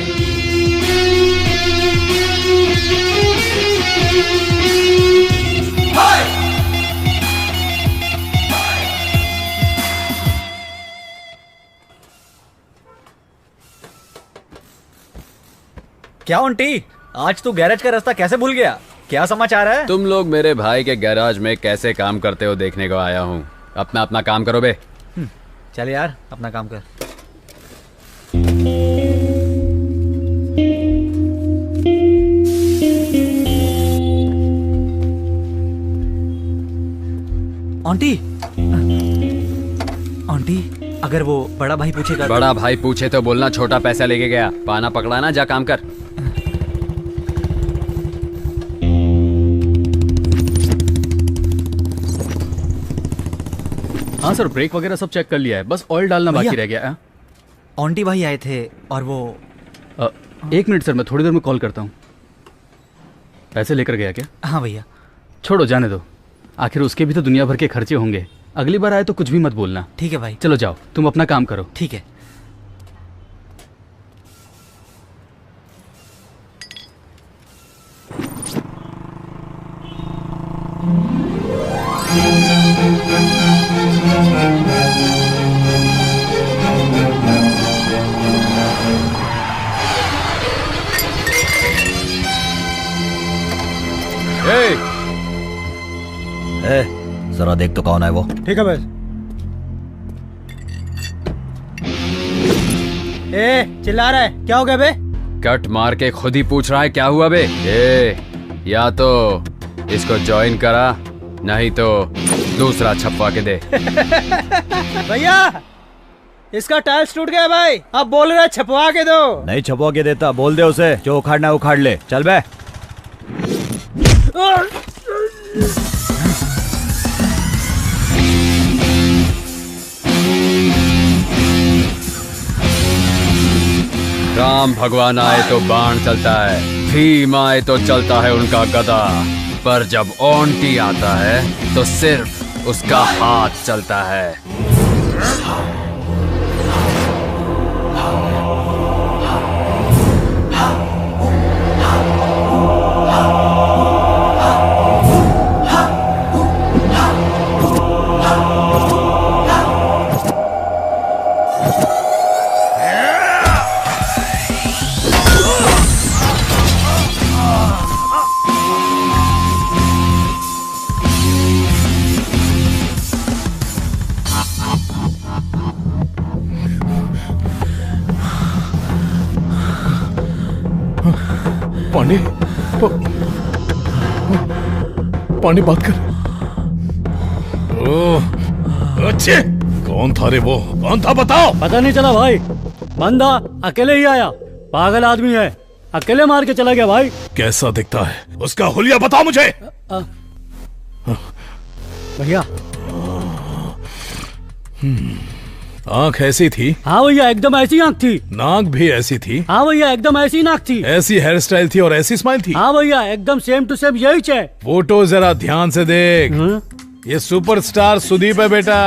क्या आंटी, आज तू गैरेज का रास्ता कैसे भूल गया? क्या समाचार है? तुम लोग मेरे भाई के गैराज में कैसे काम करते हो देखने को आया हूँ। अपना काम करो बे। चल यार, अपना काम कर। आंटी आंटी, अगर वो बड़ा भाई पूछेगा। बड़ा भाई पूछे तो बोलना छोटा पैसा लेके गया। पाना पकड़ाना, जा काम कर। हाँ सर, ब्रेक वगैरह सब चेक कर लिया है, बस ऑयल डालना बाकी रह गया है। आंटी भाई आए थे और वो 1 मिनट सर, मैं थोड़ी देर में कॉल करता हूँ। पैसे लेकर गया क्या? हाँ भैया। छोड़ो, जाने दो, आखिर उसके भी तो दुनिया भर के खर्चे होंगे। अगली बार आए तो कुछ भी मत बोलना। ठीक है भाई। चलो जाओ, तुम अपना काम करो। ठीक है। जरा देख तो कौन है वो। ठीक है बस। चिल्ला रहा है, क्या हो गया बे? कट मार के खुद ही पूछ रहा है क्या हुआ बे। या तो इसको ज्वाइन करा, नहीं तो दूसरा छपवा के दे। भैया, इसका टाइल्स टूट गया भाई, अब बोल रहा है छपवा के दो। नहीं छपवा के देता, बोल दे उसे, जो उखाड़ना उखाड़ ले। चल बे। राम भगवान आए तो बाण चलता है, भीम आए तो चलता है उनका गदा, पर जब ओंटी आता है तो सिर्फ उसका हाथ चलता है। पांडे, पांडे बात कर। ओह, अच्छे। कौन था रे वो? कौन था बताओ। पता नहीं चला भाई, बंदा अकेले ही आया, पागल आदमी है, अकेले मार के चला गया भाई। कैसा दिखता है? उसका हुलिया बताओ मुझे। भैया, आंख ऐसी थी? हाँ भैया, एकदम ऐसी आंख थी। नाक भी ऐसी थी? हाँ भैया, एकदम ऐसी नाक थी। ऐसी हेयर स्टाइल थी और ऐसी स्माइल थी? हाँ भैया, एकदम सेम टू सेम यही है। फोटो जरा ध्यान से देख। ये सुपरस्टार सुदीप है बेटा।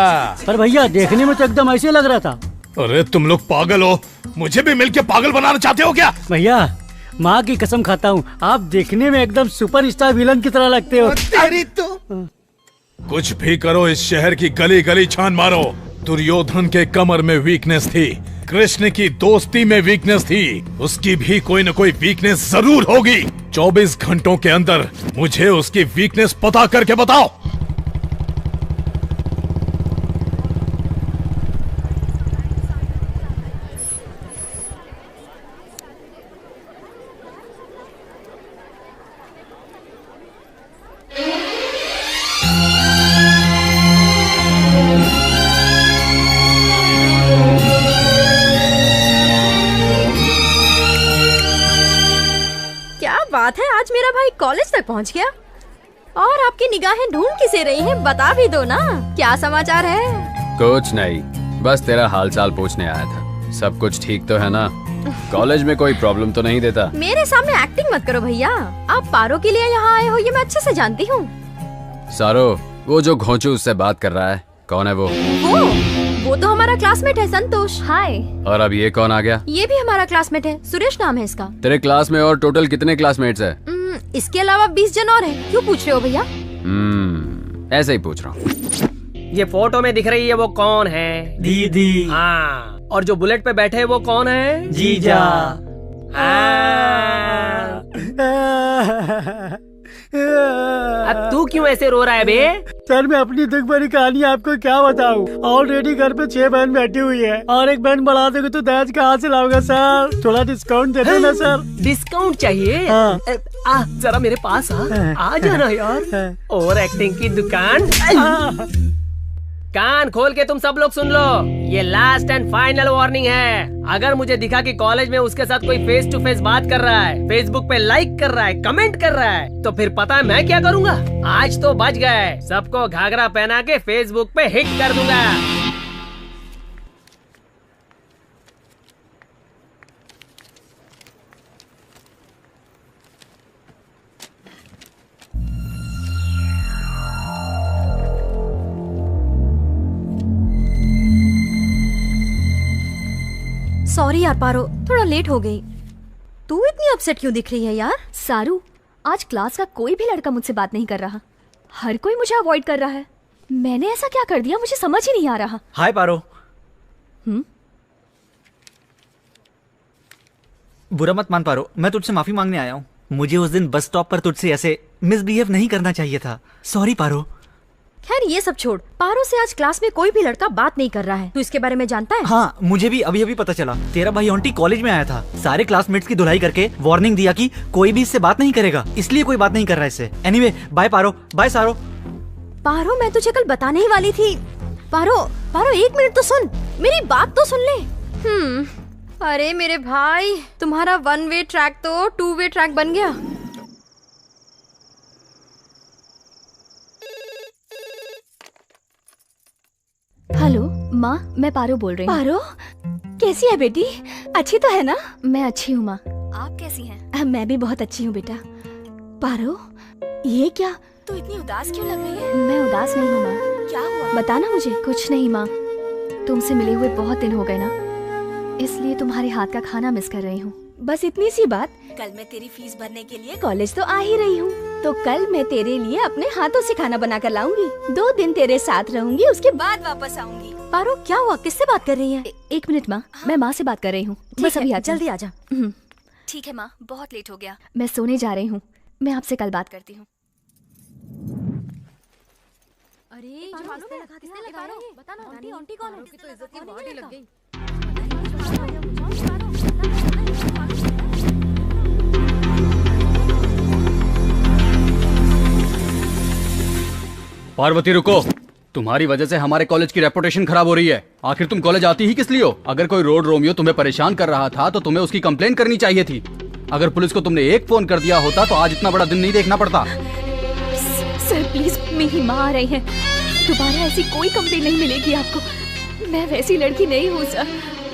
पर भैया, देखने में तो एकदम ऐसे लग रहा था। अरे तुम लोग पागल हो, मुझे भी मिलके पागल बनाना चाहते हो क्या? भैया, माँ की कसम खाता हूँ, आप देखने में एकदम सुपरस्टार विलन की तरह लगते हो। तेरी तो कुछ भी करो, इस शहर की गली गली छान मारो। दुर्योधन के कमर में वीकनेस थी, कृष्ण की दोस्ती में वीकनेस थी, उसकी भी कोई न कोई वीकनेस जरूर होगी। 24 घंटों के अंदर मुझे उसकी वीकनेस पता करके बताओ। बात है, आज मेरा भाई कॉलेज तक पहुंच गया। और आपकी निगाहें ढूंढ किसे रही हैं, बता भी दो ना, क्या समाचार है? कुछ नहीं, बस तेरा हालचाल पूछने आया था। सब कुछ ठीक तो है ना? कॉलेज में कोई प्रॉब्लम तो नहीं देता? मेरे सामने एक्टिंग मत करो भैया, आप पारो के लिए यहाँ आए हो ये मैं अच्छे से जानती हूँ। सारो, वो जो घोंचू उससे बात कर रहा है, कौन है वो? वो तो हमारा क्लासमेट है, संतोष। हाय। और अब ये कौन आ गया? ये भी हमारा क्लासमेट है, सुरेश नाम है इसका। तेरे क्लास में और टोटल कितने क्लासमेट्स हैं? इसके अलावा 20 जन और हैं। क्यों पूछ रहे हो भैया? ऐसे ही पूछ रहा हूँ। ये फोटो में दिख रही है वो कौन है? दीदी। हाँ, और जो बुलेट पे बैठे हैं वो कौन है? जीजा। अब तू क्यों ऐसे रो रहा है बे? सर मैं अपनी दुख भरी कहानी आपको क्या बताऊं। ऑलरेडी घर पे 6 बहन बैठी हुई है और एक बहन बढ़ा दोगे तो दहेज कहाँ से लाऊंगा सर। थोड़ा डिस्काउंट दे दो ना सर। डिस्काउंट चाहिए? हाँ। जरा मेरे पास आ जाना यार। ओवर एक्टिंग की दुकान। कान खोल के तुम सब लोग सुन लो, ये लास्ट एंड फाइनल वार्निंग है। अगर मुझे दिखा कि कॉलेज में उसके साथ कोई फेस टू फेस बात कर रहा है, फेसबुक पे लाइक कर रहा है, कमेंट कर रहा है, तो फिर पता है मैं क्या करूँगा? आज तो बच गए, सबको घाघरा पहना के फेसबुक पे हिट कर दूंगा। सॉरी यार पारो, थोड़ा लेट हो गई। तू इतनी अपसेट क्यों दिख रही है यार? सारू, आज क्लास का कोई भी लड़का मुझसे बात नहीं कर रहा। हर कोई मुझे अवॉइड कर रहा है। मैंने ऐसा क्या कर दिया, मुझे समझ ही नहीं आ रहा। हाय पारो। बुरा मत मान पारो, मैं तुझसे माफी मांगने आया हूँ। मुझे उस दिन बस स्टॉप पर तुझसे ऐसे मिसबिहेव नहीं करना चाहिए था। सॉरी पारो। खैर ये सब छोड़, पारो से आज क्लास में कोई भी लड़का बात नहीं कर रहा है। तू इसके बारे में जानता है? हाँ, मुझे भी अभी अभी पता चला। तेरा भाई ऑन्टी कॉलेज में आया था, सारे क्लासमेट्स की धुलाई करके वार्निंग दिया कि कोई भी इससे बात नहीं करेगा, इसलिए कोई बात नहीं कर रहा है इससे। एनीवे, बाय पारो, बाय सारो। पारो मैं तुझे कल बताने ही वाली थी। पारो पारो 1 मिनट तो सुन, मेरी बात तो सुन ले। अरे मेरे भाई, तुम्हारा 1 वे ट्रैक तो 2 वे ट्रैक बन गया। हेलो माँ, मैं पारो बोल रही हूँ। पारो, कैसी है बेटी? अच्छी तो है ना? मैं अच्छी हूँ माँ, आप कैसी हैं? मैं भी बहुत अच्छी हूँ बेटा। पारो, ये क्या, तू इतनी उदास क्यों लग रही है? मैं उदास नहीं हूँ माँ। क्या हुआ? बताना मुझे। कुछ नहीं माँ, तुमसे मिले हुए बहुत दिन हो गए ना, इसलिए तुम्हारे हाथ का खाना मिस कर रही हूँ। बस इतनी सी बात। कल मैं तेरी फीस भरने के लिए कॉलेज तो आ ही रही हूँ, तो कल मैं तेरे लिए अपने हाथों से खाना बना कर लाऊंगी। 2 दिन तेरे साथ रहूंगी, उसके बाद वापस आऊंगी। पारो क्या हुआ, किससे बात कर रही है? 1 मिनट माँ, मैं माँ से बात कर रही हूँ। बस अभी जल्दी आ जा। ठीक है माँ, बहुत लेट हो गया, मैं सोने जा रही हूँ। मैं आपसे कल बात करती हूँ। अरे बताना आंटी कौन है? तो इज्जत की बात ही लग गई। पार्वती रुको, तुम्हारी वजह से हमारे कॉलेज की रेपुटेशन खराब हो रही है। आखिर तुम कॉलेज आती ही किस लिए हो? अगर कोई रोड रोमियो तुम्हें परेशान कर रहा था तो तुम्हें उसकी कंप्लेन करनी चाहिए थी। अगर पुलिस को तुमने एक फोन कर दिया होता तो आज इतना बड़ा दिन नहीं देखना पड़ता। सर प्लीज, मेरी माँ आ रही है, दोबारा ऐसी कोई कंप्लेन नहीं मिलेगी आपको। मैं वैसी लड़की नहीं हूँ सर।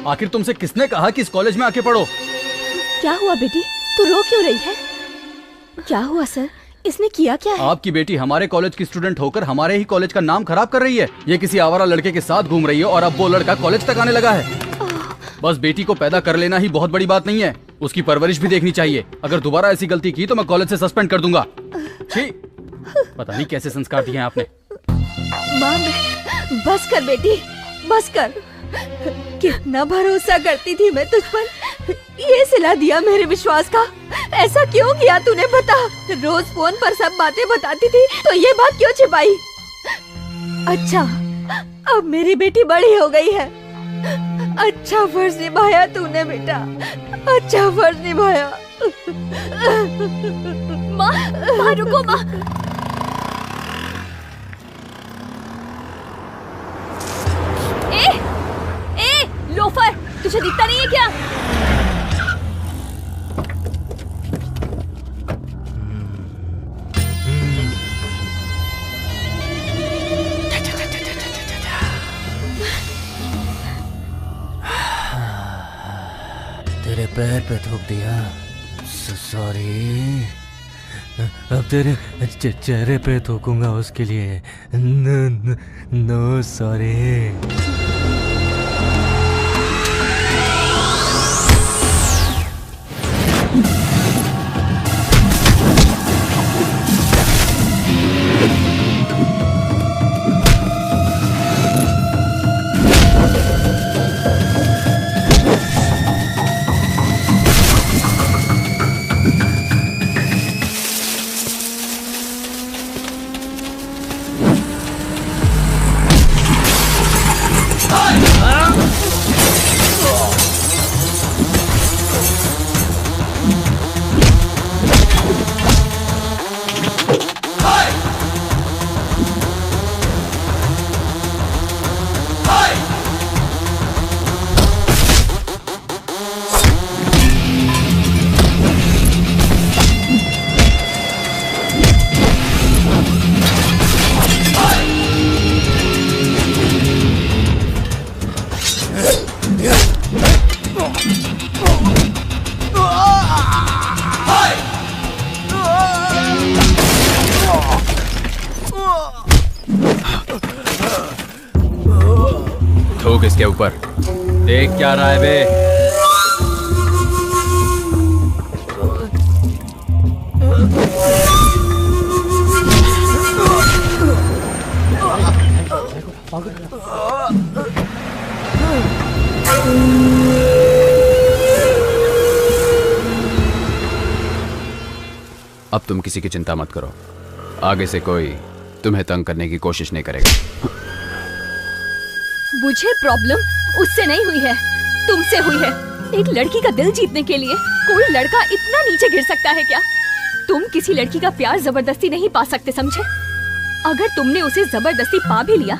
आखिर तुमसे किसने कहा कि इस कॉलेज में आके पढ़ो? क्या हुआ बेटी, तू रो क्यों रही है? क्या हुआ सर, इसने किया क्या है? आपकी बेटी हमारे कॉलेज की स्टूडेंट होकर हमारे ही कॉलेज का नाम खराब कर रही है। ये किसी आवारा लड़के के साथ घूम रही है और अब वो लड़का कॉलेज तक आने लगा है। बस बेटी को पैदा कर लेना ही बहुत बड़ी बात नहीं है, उसकी परवरिश भी देखनी चाहिए। अगर दोबारा ऐसी गलती की तो मैं कॉलेज से सस्पेंड कर दूंगा। छी, पता नहीं कैसे संस्कार दिए हैं आपने। माँ, बस कर बेटी, बस कर। कितना भरोसा करती थी मैं तुझ पर, ये सिला दिया मेरे विश्वास का। ऐसा क्यों किया तूने, बता। रोज फोन पर सब बातें बताती थी, तो ये बात क्यों छिपाई? अच्छा, अब मेरी बेटी बड़ी हो गई है। अच्छा फर्ज निभाया तूने बेटा, अच्छा फर्ज निभाया। माँ रुको माँ। ए लोफर, तुझे दिखता नहीं है क्या? तेरे पैर पे थूक दिया, सॉरी। अब तेरे चेहरे पे थूकूंगा उसके लिए। No sorry. थूक इसके ऊपर। देख क्या रहा है बे? अब तुम किसी की चिंता मत करो, आगे से कोई तुम्हें तंग करने की कोशिश नहीं करेगा। मुझे प्रॉब्लम उससे नहीं हुई है, तुमसे हुई है। एक लड़की का दिल जीतने के लिए कोई लड़का इतना नीचे गिर सकता है क्या? तुम किसी लड़की का प्यार जबरदस्ती नहीं पा सकते, समझे? अगर तुमने उसे जबरदस्ती पा भी लिया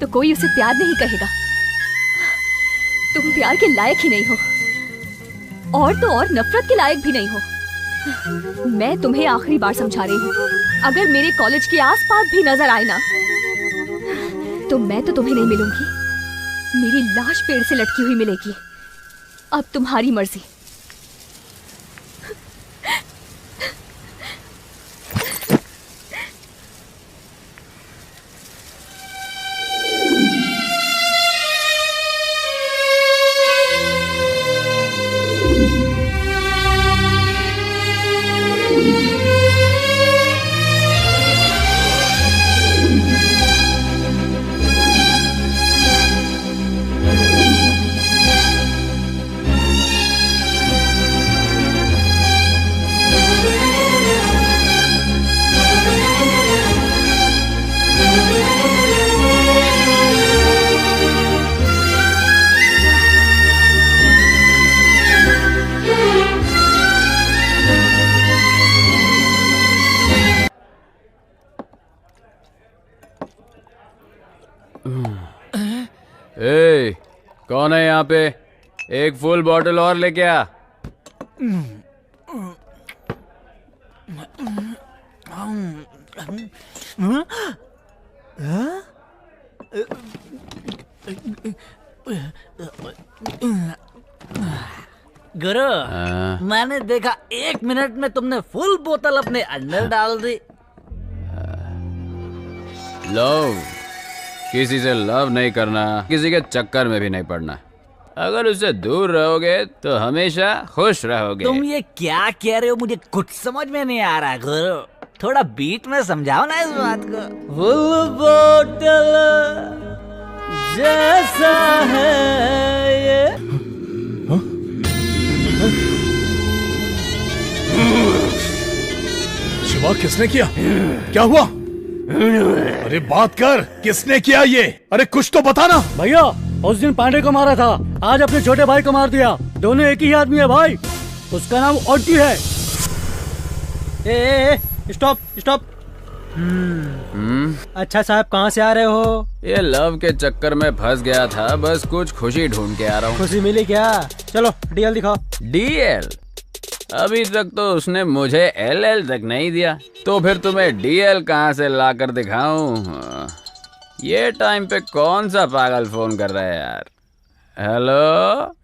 तो कोई उसे प्यार नहीं कहेगा। तुम प्यार के लायक ही नहीं हो, और तो और नफरत के लायक भी नहीं हो। मैं तुम्हें आखिरी बार समझा रही हूँ, अगर मेरे कॉलेज के आसपास भी नजर आए ना तो मैं तो तुम्हें नहीं मिलूंगी, मेरी लाश पेड़ से लटकी हुई मिलेगी। अब तुम्हारी मर्जी। ए, कौन है यहाँ पे? एक फुल बॉटल और लेके आ। गुरु, मैंने देखा 1 मिनट में तुमने फुल बोतल अपने अंदर डाल दी। लव, किसी से लव नहीं करना, किसी के चक्कर में भी नहीं पड़ना। अगर उससे दूर रहोगे तो हमेशा खुश रहोगे। तुम ये क्या कह रहे हो? मुझे कुछ समझ में नहीं आ रहा गुरु, थोड़ा बीट में समझाओ ना इस बात को। फुल बोतल जैसा है ये। शिवा, किसने किया? क्या हुआ? अरे बात कर, किसने किया ये? अरे कुछ तो बता ना। भैया, उस दिन पांडे को मारा था, आज अपने छोटे भाई को मार दिया। दोनों एक ही आदमी है भाई, उसका नाम ऑटी है। Stop stop. अच्छा साहब, कहाँ से आ रहे हो? ये लव के चक्कर में फंस गया था, बस कुछ खुशी ढूंढ के आ रहा हूँ। खुशी मिली क्या? चलो डीएल दिखाओ। डीएल? अभी तक तो उसने मुझे एलएल तक नहीं दिया, तो फिर तुम्हें डीएल कहाँ से लाकर दिखाऊं? ये टाइम पे कौन सा पागल फोन कर रहा है यार? हेलो,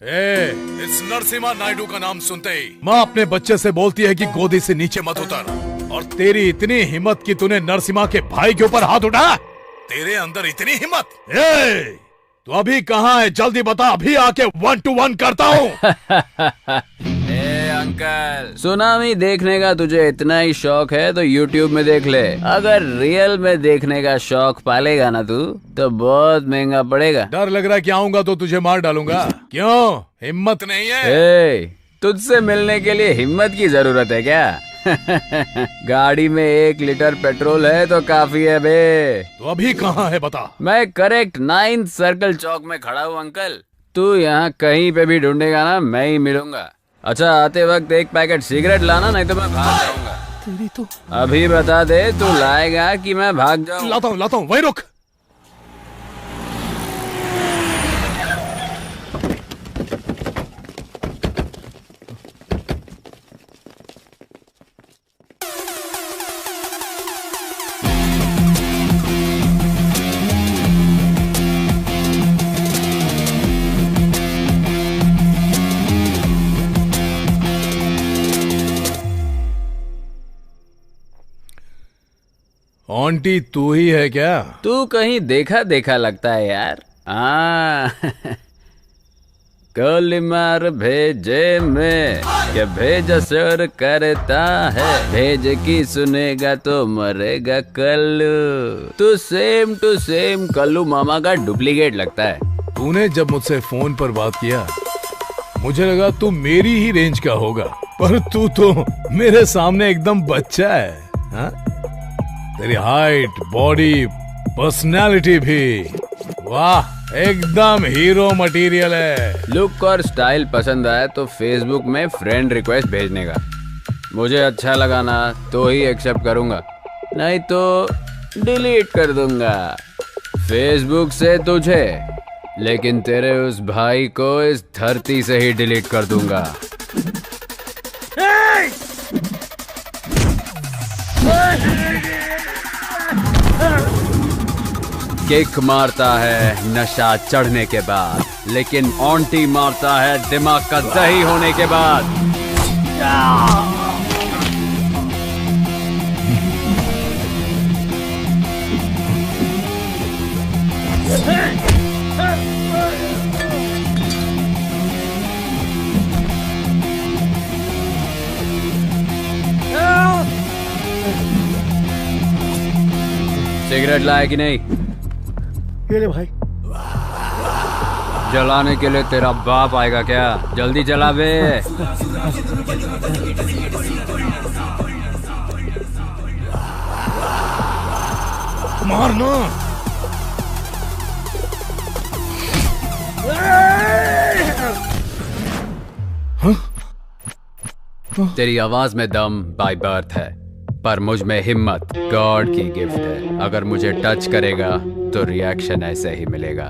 इस नरसिम्हा नायडू का नाम सुनते ही माँ अपने बच्चे से बोलती है कि गोदी से नीचे मत उतर। और तेरी इतनी हिम्मत कि तूने नरसिम्हा के भाई के ऊपर हाथ उठाया? तेरे अंदर इतनी हिम्मत? तू अभी कहाँ है? जल्दी बता, अभी आके 1 to 1 करता हूँ। अंकल, सुनामी देखने का तुझे इतना ही शौक है तो YouTube में देख ले। अगर रियल में देखने का शौक पालेगा ना तू, तो बहुत महंगा पड़ेगा। डर लग रहा है कि आऊंगा तो तुझे मार डालूंगा। क्यों, हिम्मत नहीं है? तुझसे मिलने के लिए हिम्मत की जरूरत है क्या? गाड़ी में 1 लीटर पेट्रोल है तो काफी है बे। तो अभी कहाँ है बता? मैं करेक्ट 9th सर्कल चौक में खड़ा हूँ अंकल। तू यहाँ कहीं पे भी ढूंढेगा ना, मैं ही मिलूंगा। अच्छा, आते वक्त 1 पैकेट सिगरेट लाना, नहीं तो मैं भाग जाऊंगा। तेरी तो अभी बता दे, तू लाएगा कि मैं भाग जाऊं? लाता हूँ, वहीं रुक। आंटी तू ही है क्या? तू कहीं देखा देखा लगता है यार। गोली मार भेजे में क्या भेज असर करता है, भेज की सुनेगा तो मरेगा कल्लू। तू सेम टू सेम कल्लू मामा का डुप्लीकेट लगता है। तूने जब मुझसे फोन पर बात किया मुझे लगा तू मेरी ही रेंज का होगा, पर तू तो मेरे सामने एकदम बच्चा है। हा? तेरी हाइट, बॉडी, पर्सनालिटी भी वाह, एकदम हीरो मटेरियल है। लुक और स्टाइल पसंद आया तो फेसबुक में फ्रेंड रिक्वेस्ट भेजने का। मुझे अच्छा लगा ना तो ही एक्सेप्ट करूंगा, नहीं तो डिलीट कर दूंगा फेसबुक से तुझे, लेकिन तेरे उस भाई को इस धरती से ही डिलीट कर दूंगा। किक मारता है नशा चढ़ने के बाद, लेकिन ऑन्टी मारता है दिमाग का दही होने के बाद। सिगरेट लाए कि नहीं? ये ले भाई। जलाने के लिए तेरा बाप आएगा क्या? जल्दी जला बे। मारना। तेरी आवाज में दम बाय बर्थ है, पर मुझ में हिम्मत गॉड की गिफ्ट है। अगर मुझे टच करेगा तो रिएक्शन ऐसे ही मिलेगा।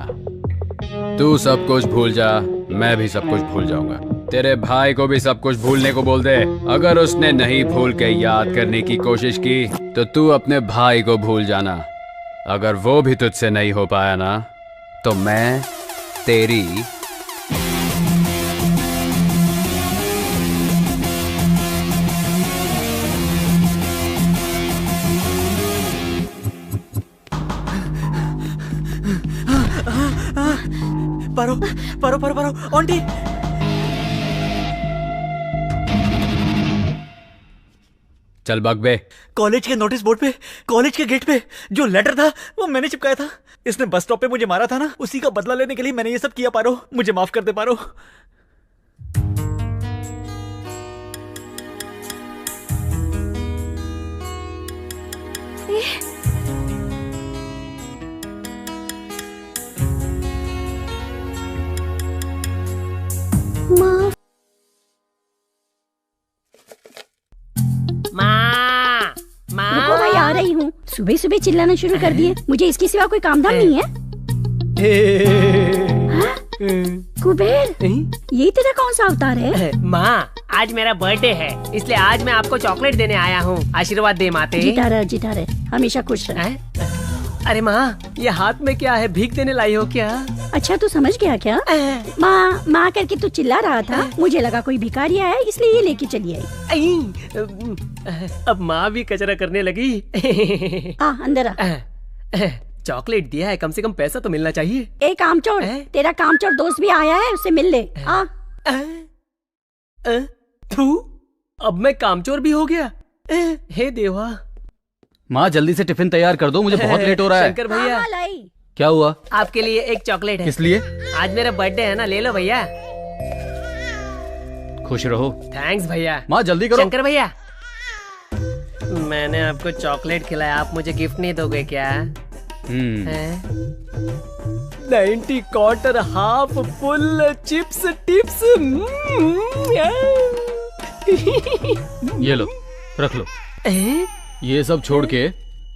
तू सब कुछ भूल जा, मैं भी सब कुछ भूल जाऊंगा। तेरे भाई को भी सब कुछ भूलने को बोल दे। अगर उसने नहीं भूल के याद करने की कोशिश की तो तू अपने भाई को भूल जाना। अगर वो भी तुझसे नहीं हो पाया ना तो मैं तेरी पारो पारो पारो पारो आंटी। चल बग बे। कॉलेज के नोटिस बोर्ड पे, कॉलेज के गेट पे जो लेटर था वो मैंने चिपकाया था। इसने बस स्टॉप पे मुझे मारा था ना, उसी का बदला लेने के लिए मैंने ये सब किया। पारो मुझे माफ कर दे पारो। रुको भाई, आ रही हूँ। सुबह सुबह चिल्लाना शुरू कर दिए। मुझे इसके सिवा कोई काम धाम नहीं है। कुबेर, ये तेरा कौन सा अवतार है? माँ, आज मेरा बर्थडे है, इसलिए आज मैं आपको चॉकलेट देने आया हूँ। आशीर्वाद दे माते। जीता रहे, हमेशा खुश रहे। अरे माँ, ये हाथ में क्या है? भीख देने लाई हो क्या? अच्छा, तू समझ गया क्या? माँ माँ करके तू चिल्ला रहा था, मुझे लगा कोई भिखारी है इसलिए ये लेके चली आई। अब माँ भी कचरा करने लगी। अंदर आ। चॉकलेट दिया है, कम से कम पैसा तो मिलना चाहिए। एक कामचोर, तेरा कामचोर दोस्त भी आया है, उससे मिल ले। अब मैं कामचोर भी हो गया। हे देवा। माँ जल्दी से टिफिन तैयार कर दो, मुझे बहुत लेट हो रहा है। शंकर भैया, क्या हुआ? आपके लिए एक चॉकलेट है। किस लिए? आज मेरा बर्थडे है ना, ले लो भैया। खुश रहो। थैंक्स भैया। माँ जल्दी करो। शंकर भैया, मैंने आपको चॉकलेट खिलाया, आप मुझे गिफ्ट नहीं दोगे क्या? 90 quarter half full chips tips. ये लो, रख लो। ये सब छोड़ के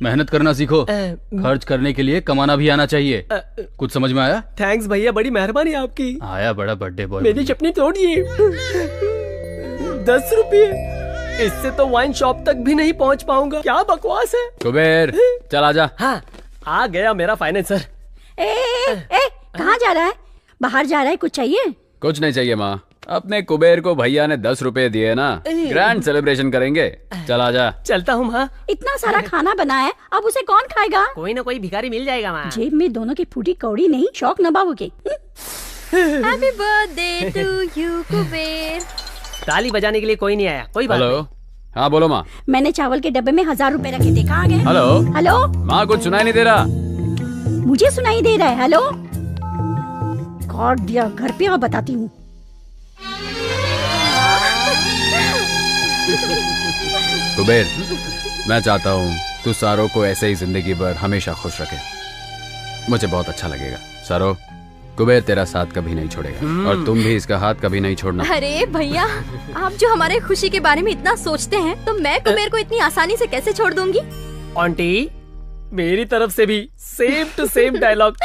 मेहनत करना सीखो। खर्च करने के लिए कमाना भी आना चाहिए। कुछ समझ में आया? थैंक्स भैया, बड़ी मेहरबानी आपकी। आया बड़ा बर्थडे बॉय। मेरी चपनी तोड़िए। 10 रुपये, इससे तो वाइन शॉप तक भी नहीं पहुंच पाऊंगा। क्या बकवास है। कुबेर चल आजा। हाँ, आ गया मेरा फाइनेंसर। कहाँ जा रहा है? बाहर जा रहा है? कुछ चाहिए? कुछ नहीं चाहिए माँ, अपने कुबेर को भैया ने 10 रुपए दिए ना, ग्रैंड सेलिब्रेशन करेंगे। चल आजा। चलता हूँ माँ। इतना सारा खाना बना है, अब उसे कौन खाएगा? कोई ना कोई भिखारी मिल जाएगा माँ। जेब में दोनों की फूटी कौड़ी नहीं, शौक नभाओगे। Happy birthday to you Kuber. ताली बजाने के लिए कोई नहीं आया, कोई बात नहीं। हेलो, हाँ बोलो माँ। मैंने चावल के डब्बे में 1000 रुपए रखे थे, कहाँ गए? हेलो हेलो, माँ कुछ सुनाई नहीं दे रहा। मुझे सुनाई दे रहा है। हेलो, गॉड दिया, घर पे आओ बताती हूँ। कुबेर, मैं चाहता हूँ तू सारो को ऐसे ही जिंदगी भर हमेशा खुश रखे। मुझे बहुत अच्छा लगेगा। सारो, कुबेर तेरा साथ कभी नहीं छोड़ेगा और तुम भी इसका हाथ कभी नहीं छोड़ना। अरे भैया, आप जो हमारे खुशी के बारे में इतना सोचते हैं, तो मैं कुबेर को इतनी आसानी से कैसे छोड़ दूंगी? आंटी, मेरी तरफ से भी same to same dialogue.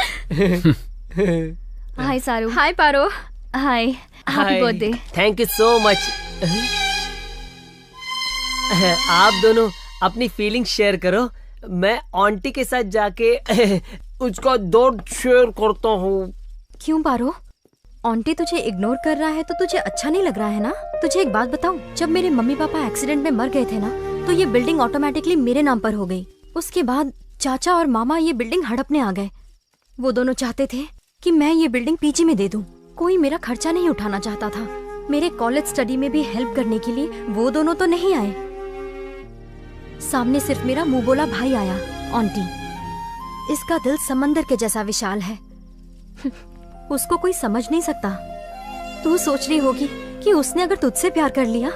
Hi Saru. Hi Paro. Hi, happy birthday. Thank you so much. आप दोनों अपनी फीलिंग शेयर करो, मैं आंटी के साथ जाके उसका दर्द शेयर करता हूँ। क्यों पारो? आंटी तुझे इग्नोर कर रहा है तो तुझे अच्छा नहीं लग रहा है ना? तुझे एक बात बताऊं, जब मेरे मम्मी पापा एक्सीडेंट में मर गए थे ना, तो ये बिल्डिंग ऑटोमेटिकली मेरे नाम पर हो गई। उसके बाद चाचा और मामा ये बिल्डिंग हड़पने आ गए। वो दोनों चाहते थे कि मैं ये बिल्डिंग पीजी में दे दूं। कोई मेरा खर्चा नहीं उठाना चाहता था। मेरे कॉलेज स्टडी में भी हेल्प करने के लिए वो दोनों तो नहीं आए। सामने सिर्फ मेरा मुंह बोला भाई आया। आंटी, इसका दिल समंदर के जैसा विशाल है। उसको कोई समझ नहीं सकता। तू सोच रही होगी कि उसने अगर तुझसे प्यार कर लिया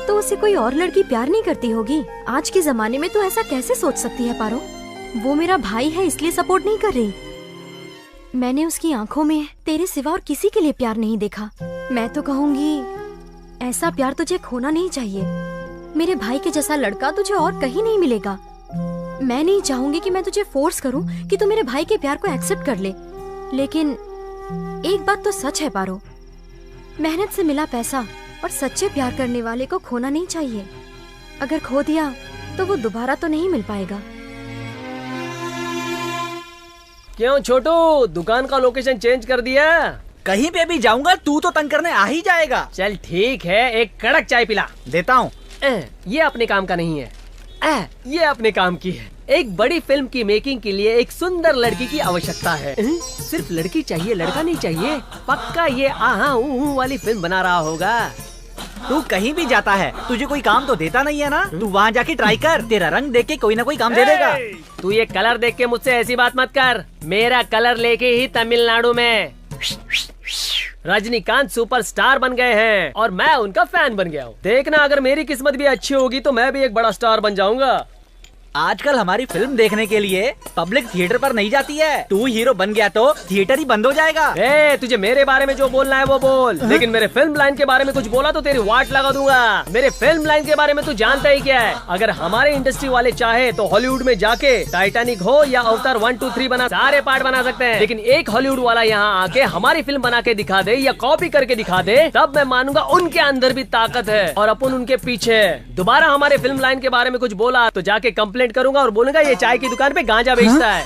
तो उसे कोई और लड़की प्यार नहीं करती होगी। आज के जमाने में तो ऐसा कैसे सोच सकती है पारो? वो मेरा भाई है इसलिए सपोर्ट नहीं कर रही। मैंने उसकी आंखों में तेरे सिवा और किसी के लिए प्यार नहीं देखा। मैं तो कहूँगी ऐसा प्यार तुझे खोना नहीं चाहिए। मेरे भाई के जैसा लड़का तुझे और कहीं नहीं मिलेगा। मैं नहीं चाहूंगी कि मैं तुझे फोर्स करूं कि तू मेरे भाई के प्यार को एक्सेप्ट कर ले, लेकिन एक बात तो सच है पारो, मेहनत से मिला पैसा और सच्चे प्यार करने वाले को खोना नहीं चाहिए। अगर खो दिया तो वो दोबारा तो नहीं मिल पाएगा। क्यों छोटू, दुकान का लोकेशन चेंज कर दिया? कहीं पे भी जाऊंगा तू तो तंग करने आ ही जाएगा। चल ठीक है, एक कड़क चाय पिला। देता हूँ। ये अपने काम का नहीं है, ये अपने काम की है। एक बड़ी फिल्म की मेकिंग के लिए एक सुंदर लड़की की आवश्यकता है। सिर्फ लड़की चाहिए, लड़का नहीं चाहिए। पक्का ये आहा ऊ वाली फिल्म बना रहा होगा। तू कहीं भी जाता है, तुझे कोई काम तो देता नहीं है ना? तू वहाँ जाके ट्राई कर, तेरा रंग देख के कोई ना कोई काम दे देगा। तू ये कलर देख के मुझसे ऐसी बात मत कर। मेरा कलर लेके ही तमिलनाडु में रजनीकांत सुपरस्टार बन गए हैं और मैं उनका फैन बन गया हूँ। देखना, अगर मेरी किस्मत भी अच्छी होगी तो मैं भी एक बड़ा स्टार बन जाऊंगा। आजकल हमारी फिल्म देखने के लिए पब्लिक थिएटर पर नहीं जाती है। तू हीरो बन गया तो थिएटर ही बंद हो जाएगा। तुझे मेरे बारे में जो बोलना है वो बोल, लेकिन मेरे फिल्म लाइन के बारे में कुछ बोला तो तेरी वाट लगा दूंगा। मेरे फिल्म लाइन के बारे में तू जानता ही क्या है। अगर हमारे इंडस्ट्री वाले चाहे तो हॉलीवुड में जाके टाइटैनिक हो या अवतार 1, 2, 3 बना सारे पार्ट बना सकते हैं, लेकिन एक हॉलीवुड वाला यहाँ आके हमारी फिल्म बना के दिखा दे या कॉपी करके दिखा दे, तब मैं मानूंगा उनके अंदर भी ताकत है और अपन उनके पीछे। दोबारा हमारे फिल्म लाइन के बारे में कुछ बोला तो जाके कंप्लेंट करूंगा और बोलूंगा ये चाय की दुकान पे गांजा बेचता है।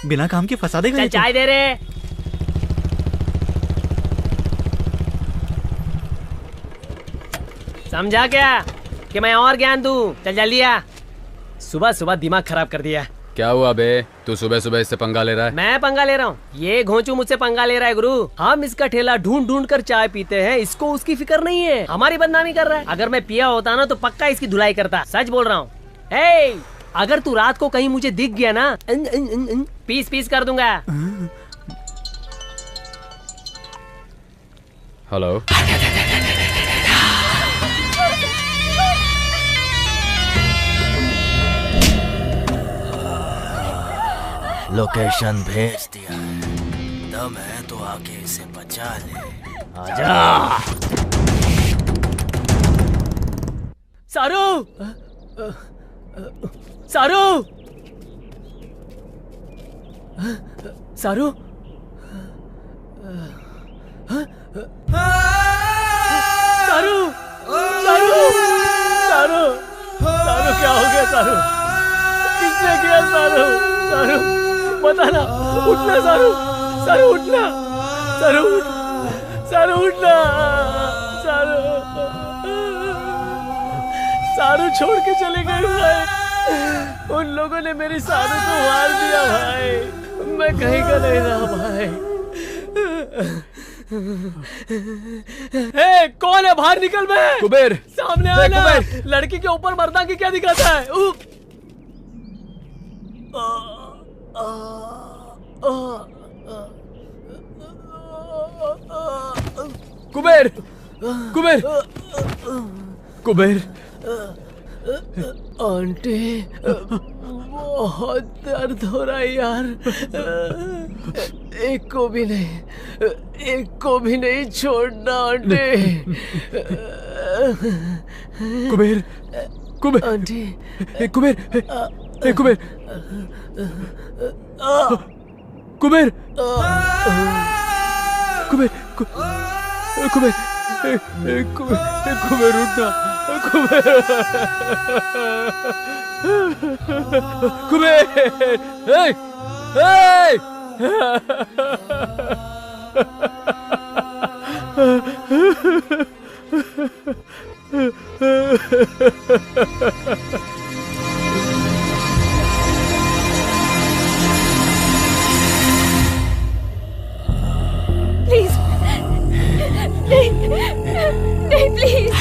बिना काम के फंसा देगा। चल चाय दे रे। समझा क्या कि मैं और ज्ञान दूं? चल जल्दी आ। सुबह सुबह दिमाग खराब कर दिया। क्या हुआ बे, तू सुबह सुबह इससे पंगा ले रहा है? मैं पंगा ले रहा हूँ? ये घोंचू मुझसे पंगा ले रहा है गुरु। हम इसका ठेला ढूंढ ढूंढ कर चाय पीते हैं, इसको उसकी फिक्र नहीं है, हमारी बदनामी कर रहा है। अगर मैं पिया होता ना तो पक्का इसकी धुलाई करता। सच बोल रहा हूँ। अगर तू रात को कहीं मुझे दिख गया ना, पीस पीस कर दूंगा। हेलो, लोकेशन भेज दिया है, दम है तो आके इसे बचा ले। आजा। सारू, सारू, सारू, सारू, सारू, सारू, सारू, क्या हो गया सारू? किसने किया सारू? सारू बताना, उठना सारू, सारू उठना, सारू उठ, सारू उठना, सारू, सारू छोड़ के चले गए भाई। उन लोगों ने मेरी सारू को मार दिया भाई। मैं कहीं का नहीं रहा भाई। हे, कौन है? बाहर निकल बे। कुबेर, सामने आना। लड़की के ऊपर मर्दा की क्या दिखाता है? कुबेर, कुबेर, कुबेर। आंटी, बहुत दर्द हो रहा है यार। एक को भी नहीं छोड़ना आंटी। कुबेर, कुबेर, आंटी, कुबेर, कुबेर, कुबेर, कुबेर, कुबेर, कुबेर उठना, कुबेर, कुबेर, प्लीज नहीं, नहीं प्लीज।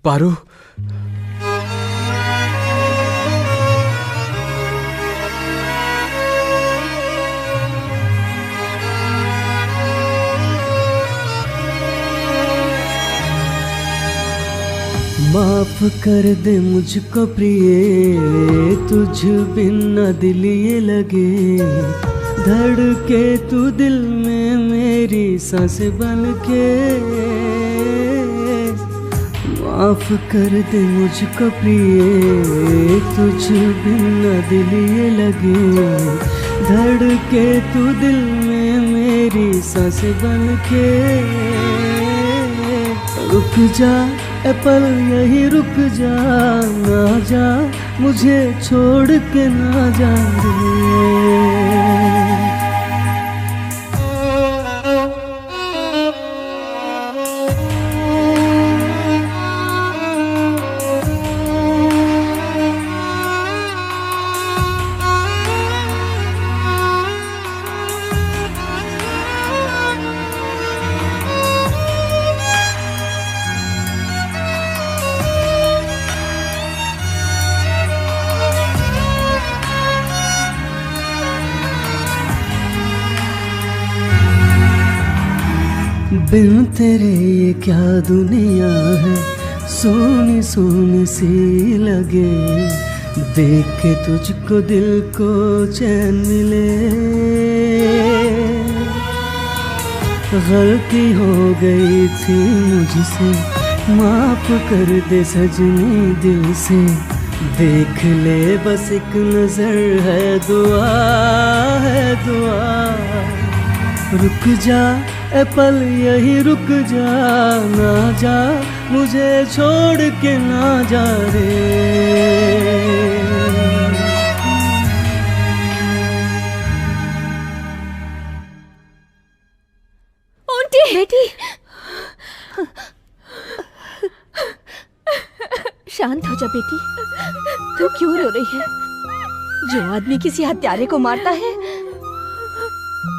पारू, माफ कर दे मुझको प्रिय, तुझ बिन न दिल ये लगे, धड़के तू दिल में मेरी सांस बन के। माफ कर दे मुझको प्रिय, तुझ बिन न दिल ये लगे, धड़के तू दिल में मेरी सांस बन के। रुक जा ए पल यही रुक जा, ना जा मुझे छोड़ के ना जा रे। बिन तेरे ये क्या दुनिया है, सोनी सोनी सी लगे, देख के तुझको दिल को चैन मिले। गलती हो गई थी मुझसे, माफ कर दे सजनी दिल से, देख ले बस एक नजर है दुआ, है दुआ। रुक जा ए पल यही रुक जा, ना जा मुझे छोड़ के ना जा रे। आंटी, बेटी, शांत हो जा बेटी। तू क्यों रो रही है? जो आदमी किसी हत्यारे को मारता है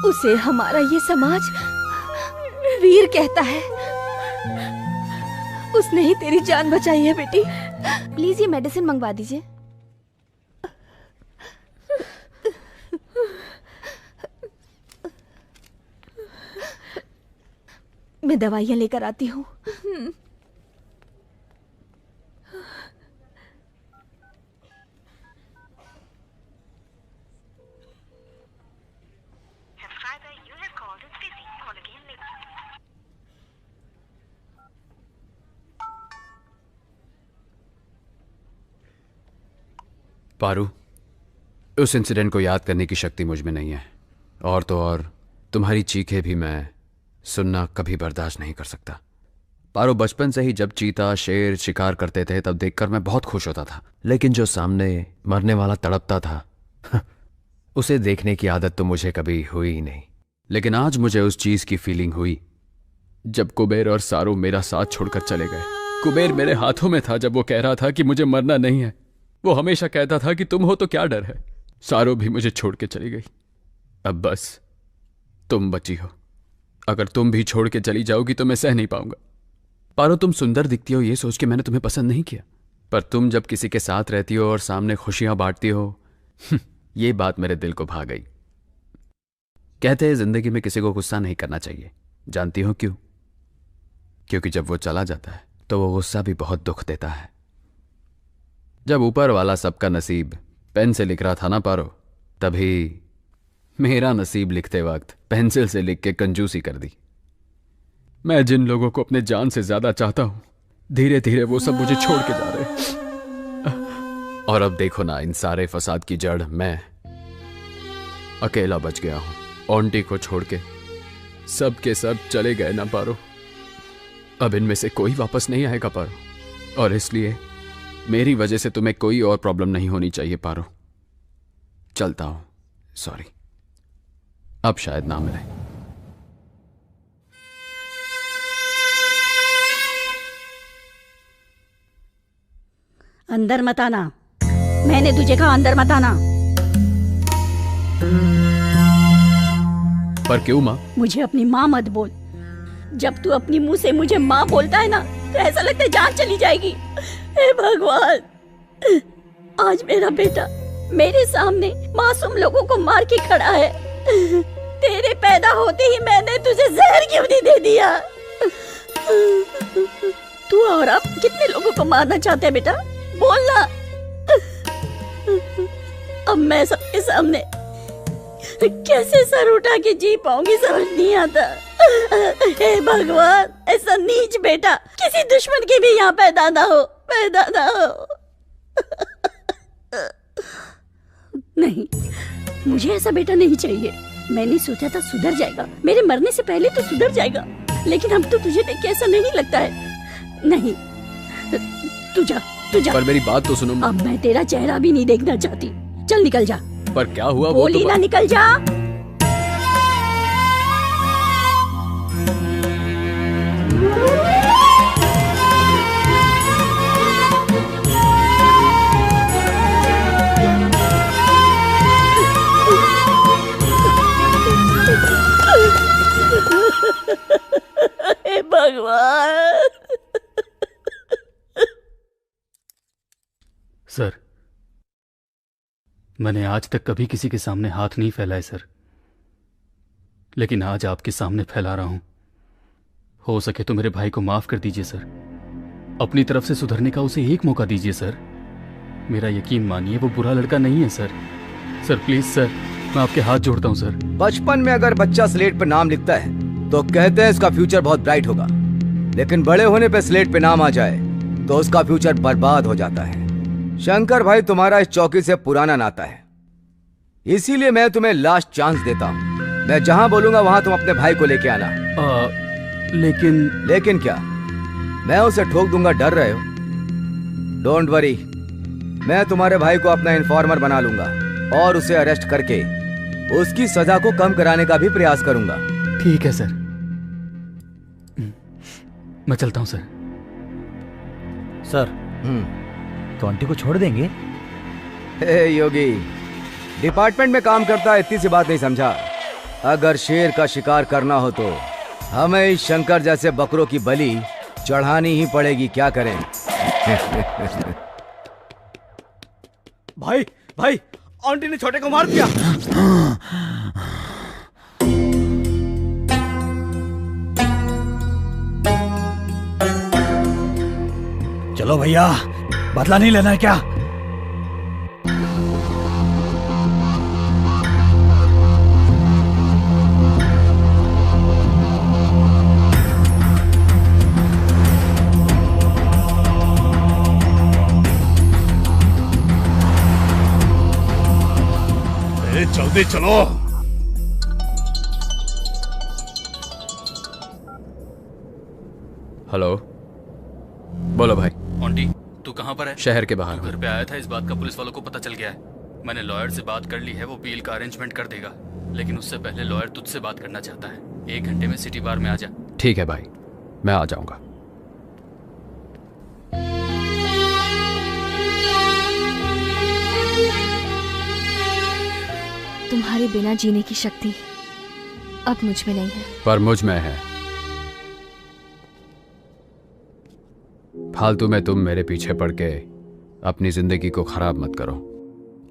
उसे हमारा ये समाज वीर कहता है। उसने ही तेरी जान बचाई है बेटी। प्लीज ये मेडिसिन मंगवा दीजिए। मैं दवाइयां लेकर आती हूँ। पारू, उस इंसिडेंट को याद करने की शक्ति मुझ में नहीं है, और तो और तुम्हारी चीखें भी मैं सुनना कभी बर्दाश्त नहीं कर सकता। पारू, बचपन से ही जब चीता शेर शिकार करते थे तब देखकर मैं बहुत खुश होता था, लेकिन जो सामने मरने वाला तड़पता था उसे देखने की आदत तो मुझे कभी हुई ही नहीं। लेकिन आज मुझे उस चीज की फीलिंग हुई जब कुबेर और सारू मेरा साथ छोड़कर चले गए। कुबेर मेरे हाथों में था जब वो कह रहा था कि मुझे मरना नहीं है। वो हमेशा कहता था कि तुम हो तो क्या डर है। सारू भी मुझे छोड़ के चली गई। अब बस तुम बची हो। अगर तुम भी छोड़ के चली जाओगी तो मैं सह नहीं पाऊंगा। पारो, तुम सुंदर दिखती हो ये सोच के मैंने तुम्हें पसंद नहीं किया, पर तुम जब किसी के साथ रहती हो और सामने खुशियां बांटती हो ये बात मेरे दिल को भा गई। कहते हैं जिंदगी में किसी को गुस्सा नहीं करना चाहिए। जानती हो क्यों? क्योंकि जब वो चला जाता है तो वो गुस्सा भी बहुत दुख देता है। जब ऊपर वाला सबका नसीब पेन से लिख रहा था ना पारो, तभी मेरा नसीब लिखते वक्त पेंसिल से लिख के कंजूसी कर दी। मैं जिन लोगों को अपने जान से ज्यादा चाहता हूं, धीरे धीरे वो सब मुझे छोड़ के जा रहे। और अब देखो ना, इन सारे फसाद की जड़ मैं अकेला बच गया हूं। आंटी को छोड़ के सब के सब चले गए ना पारो। अब इनमें से कोई वापस नहीं आएगा पारो, और इसलिए मेरी वजह से तुम्हें कोई और प्रॉब्लम नहीं होनी चाहिए पारो। चलता हूं, सॉरी, अब शायद ना मिले। अंदर मत आना, मैंने तुझे कहा अंदर मत आना। पर क्यों माँ? मुझे अपनी माँ मत बोल। जब तू अपनी मुंह से मुझे माँ बोलता है ना तो ऐसा लगता है जान चली जाएगी। हे भगवान, आज मेरा बेटा मेरे सामने मासूम लोगों को मार के खड़ा है। तेरे पैदा होते ही मैंने तुझे जहर क्यों नहीं दे दिया? तू और अब कितने लोगों को मारना चाहते है बेटा? बोलना। अब मैं सबके सामने कैसे सर उठा के जी पाऊंगी, समझ नहीं आता। हे भगवान, ऐसा नीच बेटा किसी दुश्मन के भी यहाँ पैदा ना हो, पैदा ना हो। नहीं, मुझे ऐसा बेटा नहीं चाहिए। मैंने सोचा था सुधर जाएगा, मेरे मरने से पहले तो सुधर जाएगा, लेकिन अब तो तुझे देख के ऐसा नहीं लगता है। नहीं, तू जा, तू जा। पर मेरी बात तो सुनो। अब मैं तेरा चेहरा भी नहीं देखना चाहती। चल निकल जा। पर क्या हुआ? बोली ना, निकल जा। हे भगवान। सर, मैंने आज तक कभी किसी के सामने हाथ नहीं फैलाए सर, लेकिन आज आपके सामने फैला रहा हूं। हो सके तो मेरे भाई को माफ कर दीजिए सर। अपनी तरफ से सुधरने का उसे एक मौका दीजिए सर। मेरा यकीन मानिए, वो बुरा लड़का नहीं है सर। सर प्लीज सर, मैं आपके हाथ जोड़ता हूं सर। बचपन में अगर बच्चा स्लेट पर नाम लिखता है तो कहते हैं इसका फ्यूचर बहुत ब्राइट होगा, लेकिन बड़े होने पे स्लेट पे नाम आ जाए तो उसका फ्यूचर बर्बाद हो जाता है। शंकर भाई, तुम्हारा इस चौकी से पुराना नाता है, इसीलिए मैं तुम्हें लास्ट चांस देता हूँ। मैं जहाँ बोलूंगा वहाँ तुम अपने भाई को लेके आना। लेकिन क्या? मैं उसे ठोक दूंगा, डर रहे हो? डोंट वरी, मैं तुम्हारे भाई को अपना इन्फॉर्मर बना लूंगा और उसे अरेस्ट करके उसकी सजा को कम कराने का भी प्रयास करूंगा। ठीक है सर, मैं चलता हूं सर। सर, तो आंटी को छोड़ देंगे? हे योगी, डिपार्टमेंट में काम करता है, इतनी सी बात नहीं समझा? अगर शेर का शिकार करना हो तो हमें इस शंकर जैसे बकरों की बलि चढ़ानी ही पड़ेगी। क्या करें? भाई भाई, आंटी ने छोटे को मार दिया। चलो भैया, बदला नहीं लेना है क्या? जल्दी चलो। हेलो, बोलो भाई। ऑन्टी, तू कहाँ पर है? शहर के बाहर। घर पे आया था, इस बात का पुलिस वालों को पता चल गया है। मैंने लॉयर से बात कर ली है, वो बेल का अरेंजमेंट कर देगा, लेकिन उससे पहले लॉयर तुझसे बात करना चाहता है। 1 घंटे में सिटी बार में आ जा। ठीक है भाई, मैं आ जाऊंगा। तुम्हारे बिना जीने की शक्ति अब मुझ में नहीं है। पर मुझ में है। फालतू में तुम मेरे पीछे पड़ के अपनी जिंदगी को खराब मत करो।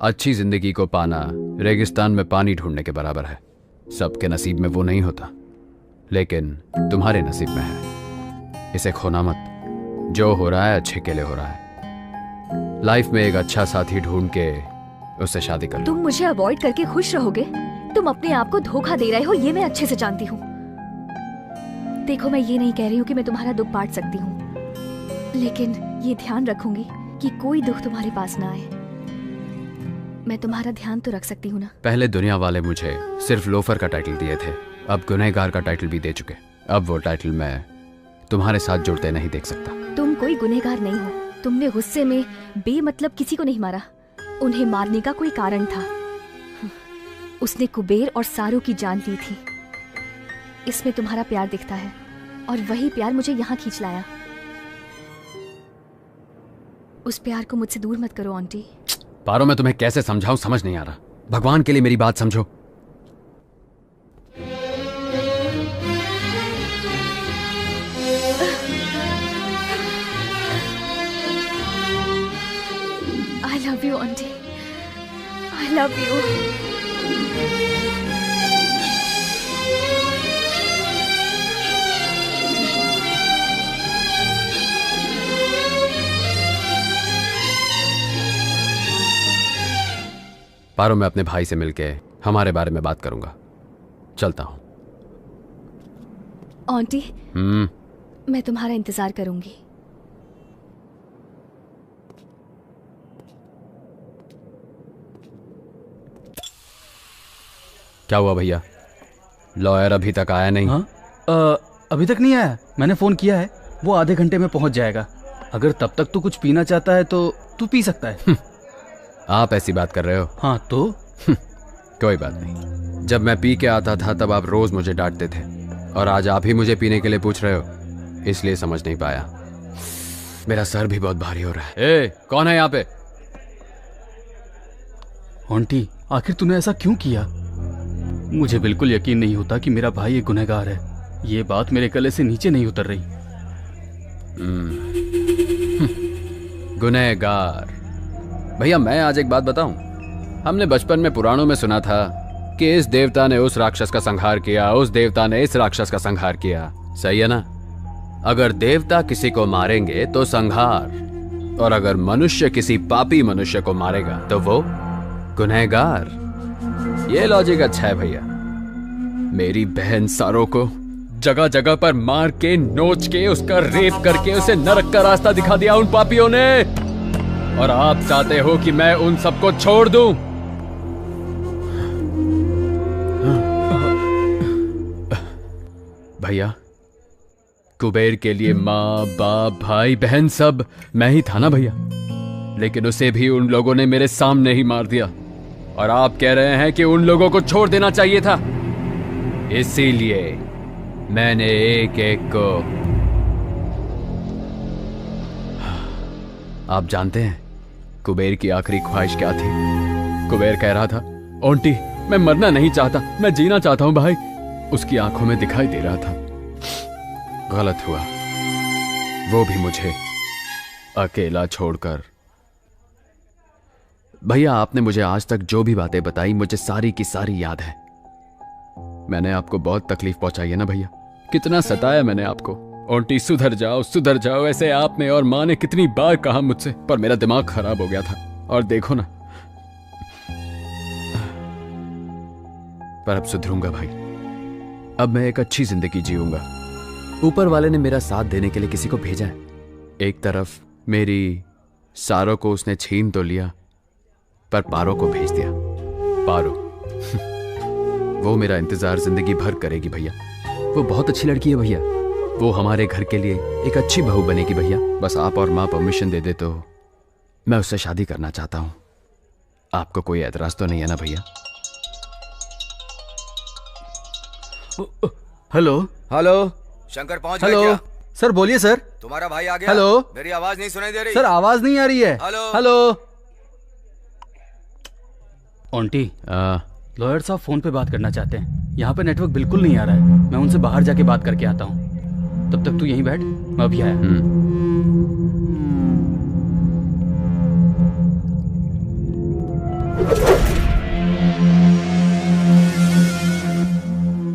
अच्छी जिंदगी को पाना रेगिस्तान में पानी ढूंढने के बराबर है। सबके नसीब में वो नहीं होता, लेकिन तुम्हारे नसीब में है। इसे खोना मत। जो हो रहा है अच्छे के लिए हो रहा है। लाइफ में एक अच्छा साथी ढूंढ के उससे शादी कर लो। तुम मुझे अवॉइड करके खुश रहोगे? तुम अपने आप को धोखा दे रहे हो, ये मैं अच्छे से जानती हूँ। देखो, मैं ये नहीं कह रही हूँ कि मैं तुम्हारा दुख बांट सकती हूँ, लेकिन ये ध्यान रखूंगी कि कोई दुख तुम्हारे पास ना आए। मैं तुम्हारा ध्यान तो रख सकती हूँ ना? पहले दुनिया वाले मुझे सिर्फ लोफर का टाइटल दिए थे, अब गुनहगार का टाइटल भी दे चुके। अब वो टाइटल मैं तुम्हारे साथ जुड़ते नहीं देख सकता। तुम कोई गुनहगार नहीं हो। तुमने गुस्से में बेमतलब किसी को नहीं मारा। उन्हें मारने का कोई कारण था। उसने कुबेर और सारू की जान ली थी। इसमें तुम्हारा प्यार दिखता है, और वही प्यार मुझे यहाँ खींच लाया। उस प्यार को मुझसे दूर मत करो आंटी। पारो, मैं तुम्हें कैसे समझाऊं, समझ नहीं आ रहा। भगवान के लिए मेरी बात समझो। Love you aunty, I love you. Paro, मैं अपने भाई से मिलके हमारे बारे में बात करूंगा। चलता हूं। आंटी, मैं तुम्हारा इंतजार करूंगी। क्या हुआ भैया? लॉयर अभी तक आया नहीं? हाँ? अभी तक नहीं आया। मैंने फोन किया है, वो आधे घंटे में पहुंच जाएगा। अगर तब तक तू कुछ पीना चाहता है तो तू पी सकता है। आप ऐसी बात कर रहे हो? हाँ तो कोई बात नहीं। जब मैं पी के आता था तब आप रोज मुझे डांटते थे, और आज आप ही मुझे पीने के लिए पूछ रहे हो, इसलिए समझ नहीं पाया। मेरा सर भी बहुत भारी हो रहा है। ए, कौन है यहाँ पे? आंटी, आखिर तूने ऐसा क्यों किया? मुझे बिल्कुल यकीन नहीं होता कि मेरा भाई एक गुनहगार है। ये बात मेरे गले से नीचे नहीं उतर रही। गुनहगार? भैया मैं आज एक बात बताऊं। हमने बचपन में पुराणों में सुना था कि इस देवता ने उस राक्षस का संहार किया, उस देवता ने इस राक्षस का संहार किया। सही है ना? अगर देवता किसी को मारेंगे तो संहार, और अगर मनुष्य किसी पापी मनुष्य को मारेगा तो वो गुनहगार। ये लॉजिक अच्छा है भैया। मेरी बहन सारो को जगह जगह पर मार के, नोच के, उसका रेप करके उसे नरक का रास्ता दिखा दिया उन पापियों ने, और आप चाहते हो कि मैं उन सबको छोड़ दूं? भैया, कुबेर के लिए माँ बाप भाई बहन सब मैं ही था ना भैया, लेकिन उसे भी उन लोगों ने मेरे सामने ही मार दिया, और आप कह रहे हैं कि उन लोगों को छोड़ देना चाहिए था। इसीलिए मैंने एक एक को। आप जानते हैं कुबेर की आखिरी ख्वाहिश क्या थी? कुबेर कह रहा था, ओंटी मैं मरना नहीं चाहता, मैं जीना चाहता हूं भाई। उसकी आंखों में दिखाई दे रहा था। गलत हुआ, वो भी मुझे अकेला छोड़कर। भैया आपने मुझे आज तक जो भी बातें बताई, मुझे सारी की सारी याद है। मैंने आपको बहुत तकलीफ पहुंचाई है ना भैया? कितना सताया मैंने आपको। ओंटी सुधर जाओ, ऐसे आपने और माँ ने कितनी बार कहा मुझसे, पर मेरा दिमाग खराब हो गया था। और देखो ना, पर अब सुधरूंगा भाई। अब मैं एक अच्छी जिंदगी जीऊंगा। ऊपर वाले ने मेरा साथ देने के लिए किसी को भेजा है। एक तरफ मेरी सारो को उसने छीन तो लिया, पर पारो को भेज दिया। पारो वो मेरा इंतजार जिंदगी भर करेगी भैया। वो बहुत अच्छी लड़की है भैया। वो हमारे घर के लिए एक अच्छी बहू बनेगी भैया। बस आप और माँ परमिशन दे दे तो मैं उससे शादी करना चाहता हूँ। आपको कोई एतराज तो नहीं है ना भैया? हेलो हेलो, शंकर पहुंच गए हेलो क्या? सर बोलिए सर। तुम्हारा भाई आ गया? हेलो, मेरी आवाज नहीं सुनाई दे रही? सर आवाज नहीं आ रही है। Hello hello. आंटी, लॉयर साहब फोन पे बात करना चाहते हैं। यहाँ पे नेटवर्क बिल्कुल नहीं आ रहा है। मैं उनसे बाहर जाके बात करके आता हूँ। तब तक तू यहीं बैठ, मैं अभी आया।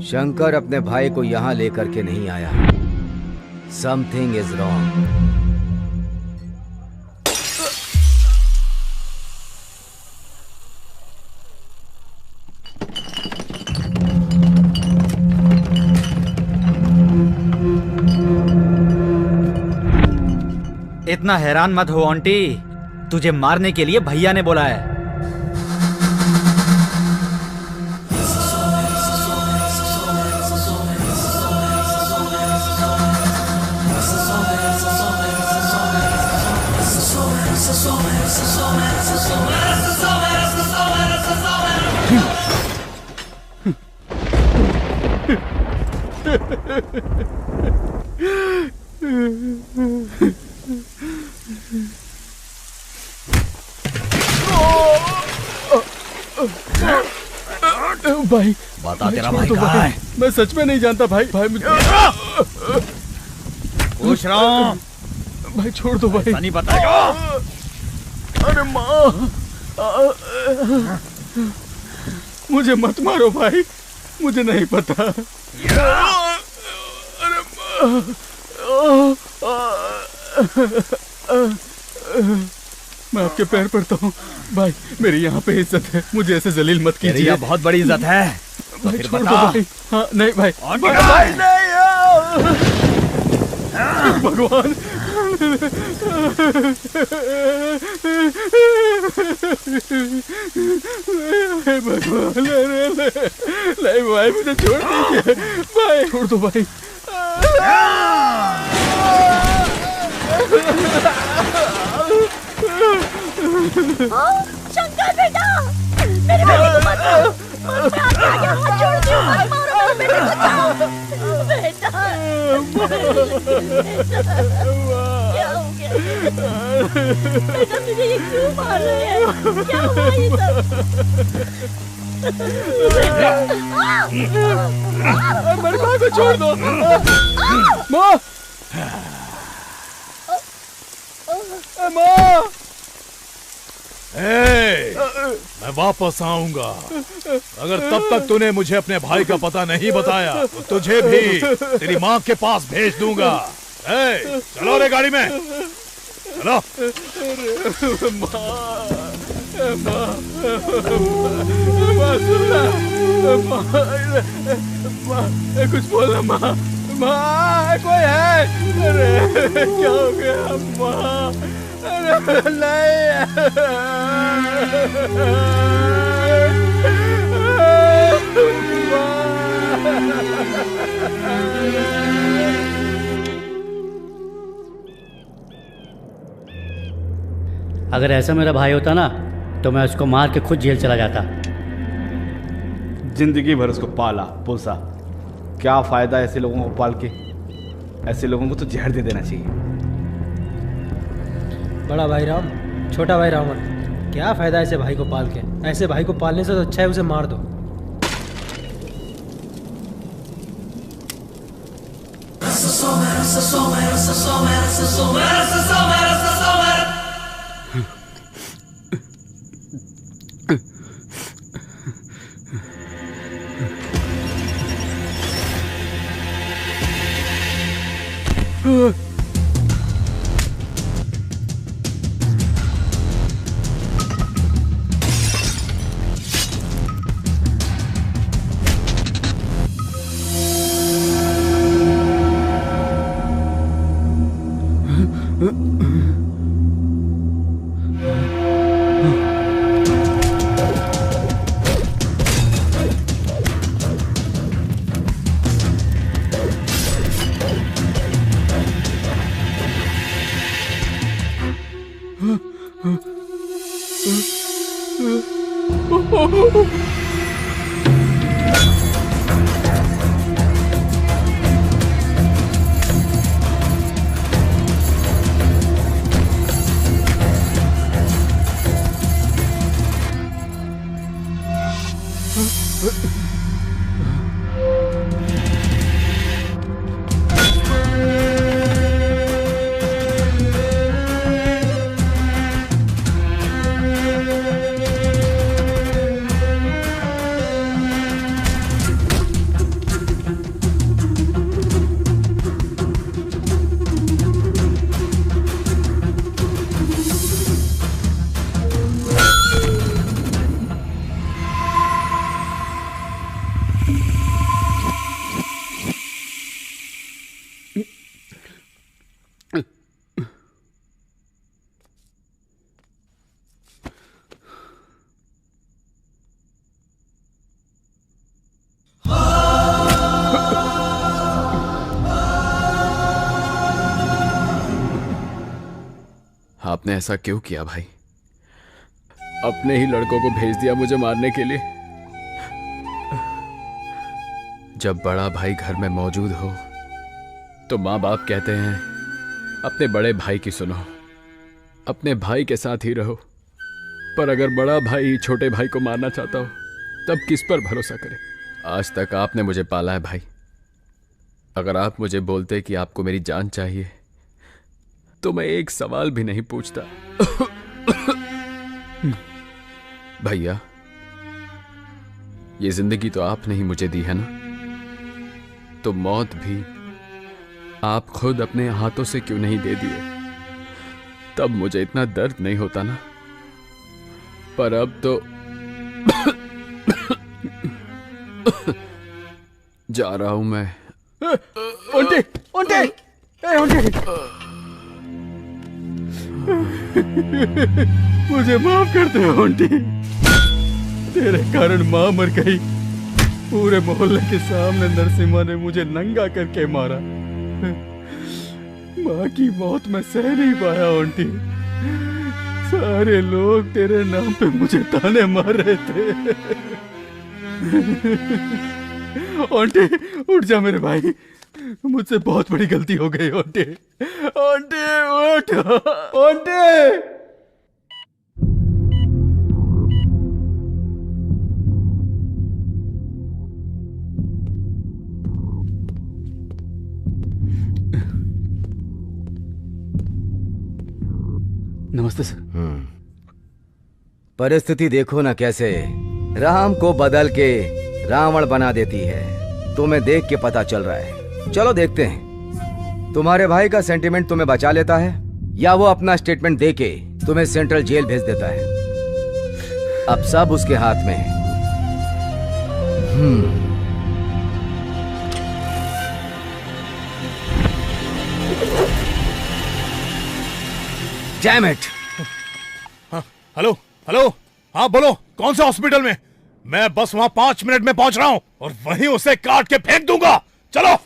शंकर अपने भाई को यहाँ लेकर के नहीं आया। Something is wrong. इतना हैरान मत हो आंटी, तुझे मारने के लिए भैया ने बोला है। भाई बता, तेरा भाई कहाँ है? मैं सच में नहीं जानता भाई। भाई मुझे पूछ रहा हूँ। भाई छोड़ दो भाई। नहीं बताएगा। अरे माँ, मुझे मत मारो भाई, मुझे नहीं पता। अरे माँ, मैं आपके पैर पड़ता हूँ भाई, मेरी यहाँ पे इज्जत है, मुझे ऐसे जलील मत कीजिए। यहाँ बहुत बड़ी इज्जत है। भाई छोड़ दो भाई। हाँ नहीं भाई, भाई नहीं। भगवान, भगवान, नहीं भाई मुझे छोड़ दीजिए भाई, छोड़ दो भाई। शंकर बेटा, मेरे बेटे को मत मारो, मैं आपके आगे हाथ जोड़ती हूँ, मत मारो मेरे बेटे को, जाओ बेटा। क्या हो गया बेटा, तुझे ये क्यों मार रहे हैं, क्या हुआ ये सब? मेरी माँ को छोड़ दो। माँ, माँ, मैं वापस आऊंगा। अगर तब तक तूने मुझे अपने भाई का पता नहीं बताया तो तुझे भी तेरी माँ के पास भेज दूंगा। चलो रे गाड़ी में, चलो। कुछ बोलना माँ, माँ कोई है? अरे क्या हो गया माँ? अरे अगर ऐसा मेरा भाई होता ना तो मैं उसको मार के खुद जेल चला जाता। जिंदगी भर उसको पाला पोसा, क्या फायदा ऐसे लोगों को पाल के? ऐसे लोगों को तो जहर दे देना चाहिए। बड़ा भाई राम, छोटा भाई रावण, क्या फायदा ऐसे भाई को पाल के? ऐसे भाई को पालने से तो अच्छा है उसे मार दो। आपने ऐसा क्यों किया भाई? अपने ही लड़कों को भेज दिया मुझे मारने के लिए। जब बड़ा भाई घर में मौजूद हो तो माँ बाप कहते हैं अपने बड़े भाई की सुनो, अपने भाई के साथ ही रहो। पर अगर बड़ा भाई छोटे भाई को मारना चाहता हो तब किस पर भरोसा करे? आज तक आपने मुझे पाला है भाई। अगर आप मुझे बोलते कि आपको मेरी जान चाहिए तो मैं एक सवाल भी नहीं पूछता। भैया, ये जिंदगी तो आपने ही मुझे दी है ना, तो मौत भी आप खुद अपने हाथों से क्यों नहीं दे दिए? तब मुझे इतना दर्द नहीं होता ना। पर अब तो जा रहा हूं मैं। ओंटे, ओंटे, ओंटे। मुझे माफ कर दे ओंटे, तेरे कारण मां मर गई। पूरे मोहल्ले के सामने नरसिम्हा ने मुझे नंगा करके मारा। मां की मौत मैं सह नहीं पाया ओंटी। सारे लोग तेरे नाम पे मुझे ताने मार रहे थे। ओंटे उठ जा मेरे भाई, मुझसे बहुत बड़ी गलती हो गई ओंटे। ओंटे उठ, ओंटे। नमस्ते सर। परिस्थिति देखो ना कैसे राम को बदल के रावण बना देती है। तुम्हें देख के पता चल रहा है। चलो देखते हैं तुम्हारे भाई का सेंटिमेंट तुम्हें बचा लेता है या वो अपना स्टेटमेंट देके तुम्हें सेंट्रल जेल भेज देता है। अब सब उसके हाथ में है। Damn it! हेलो हेलो, हाँ बोलो, कौन से हॉस्पिटल में? मैं बस वहां 5 मिनट में पहुंच रहा हूं और वहीं उसे काट के फेंक दूंगा। चलो।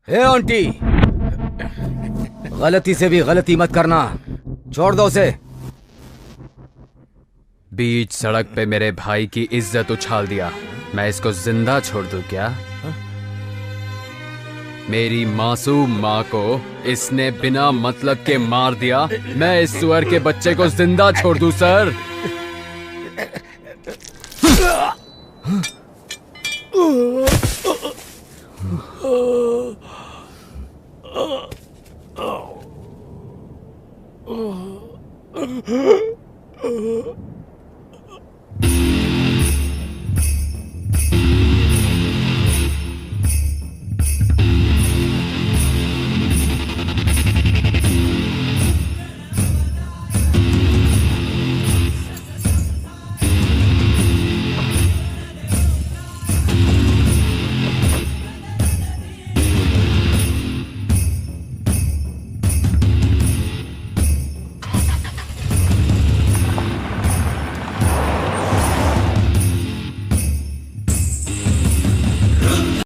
हे आंटी, गलती से भी गलती मत करना, छोड़ दो उसे। बीच सड़क पे मेरे भाई की इज्जत उछाल दिया, मैं इसको जिंदा छोड़ दूं क्या? मेरी मासूम माँ को इसने बिना मतलब के मार दिया, मैं इस सुअर के बच्चे को जिंदा छोड़ दूं सर?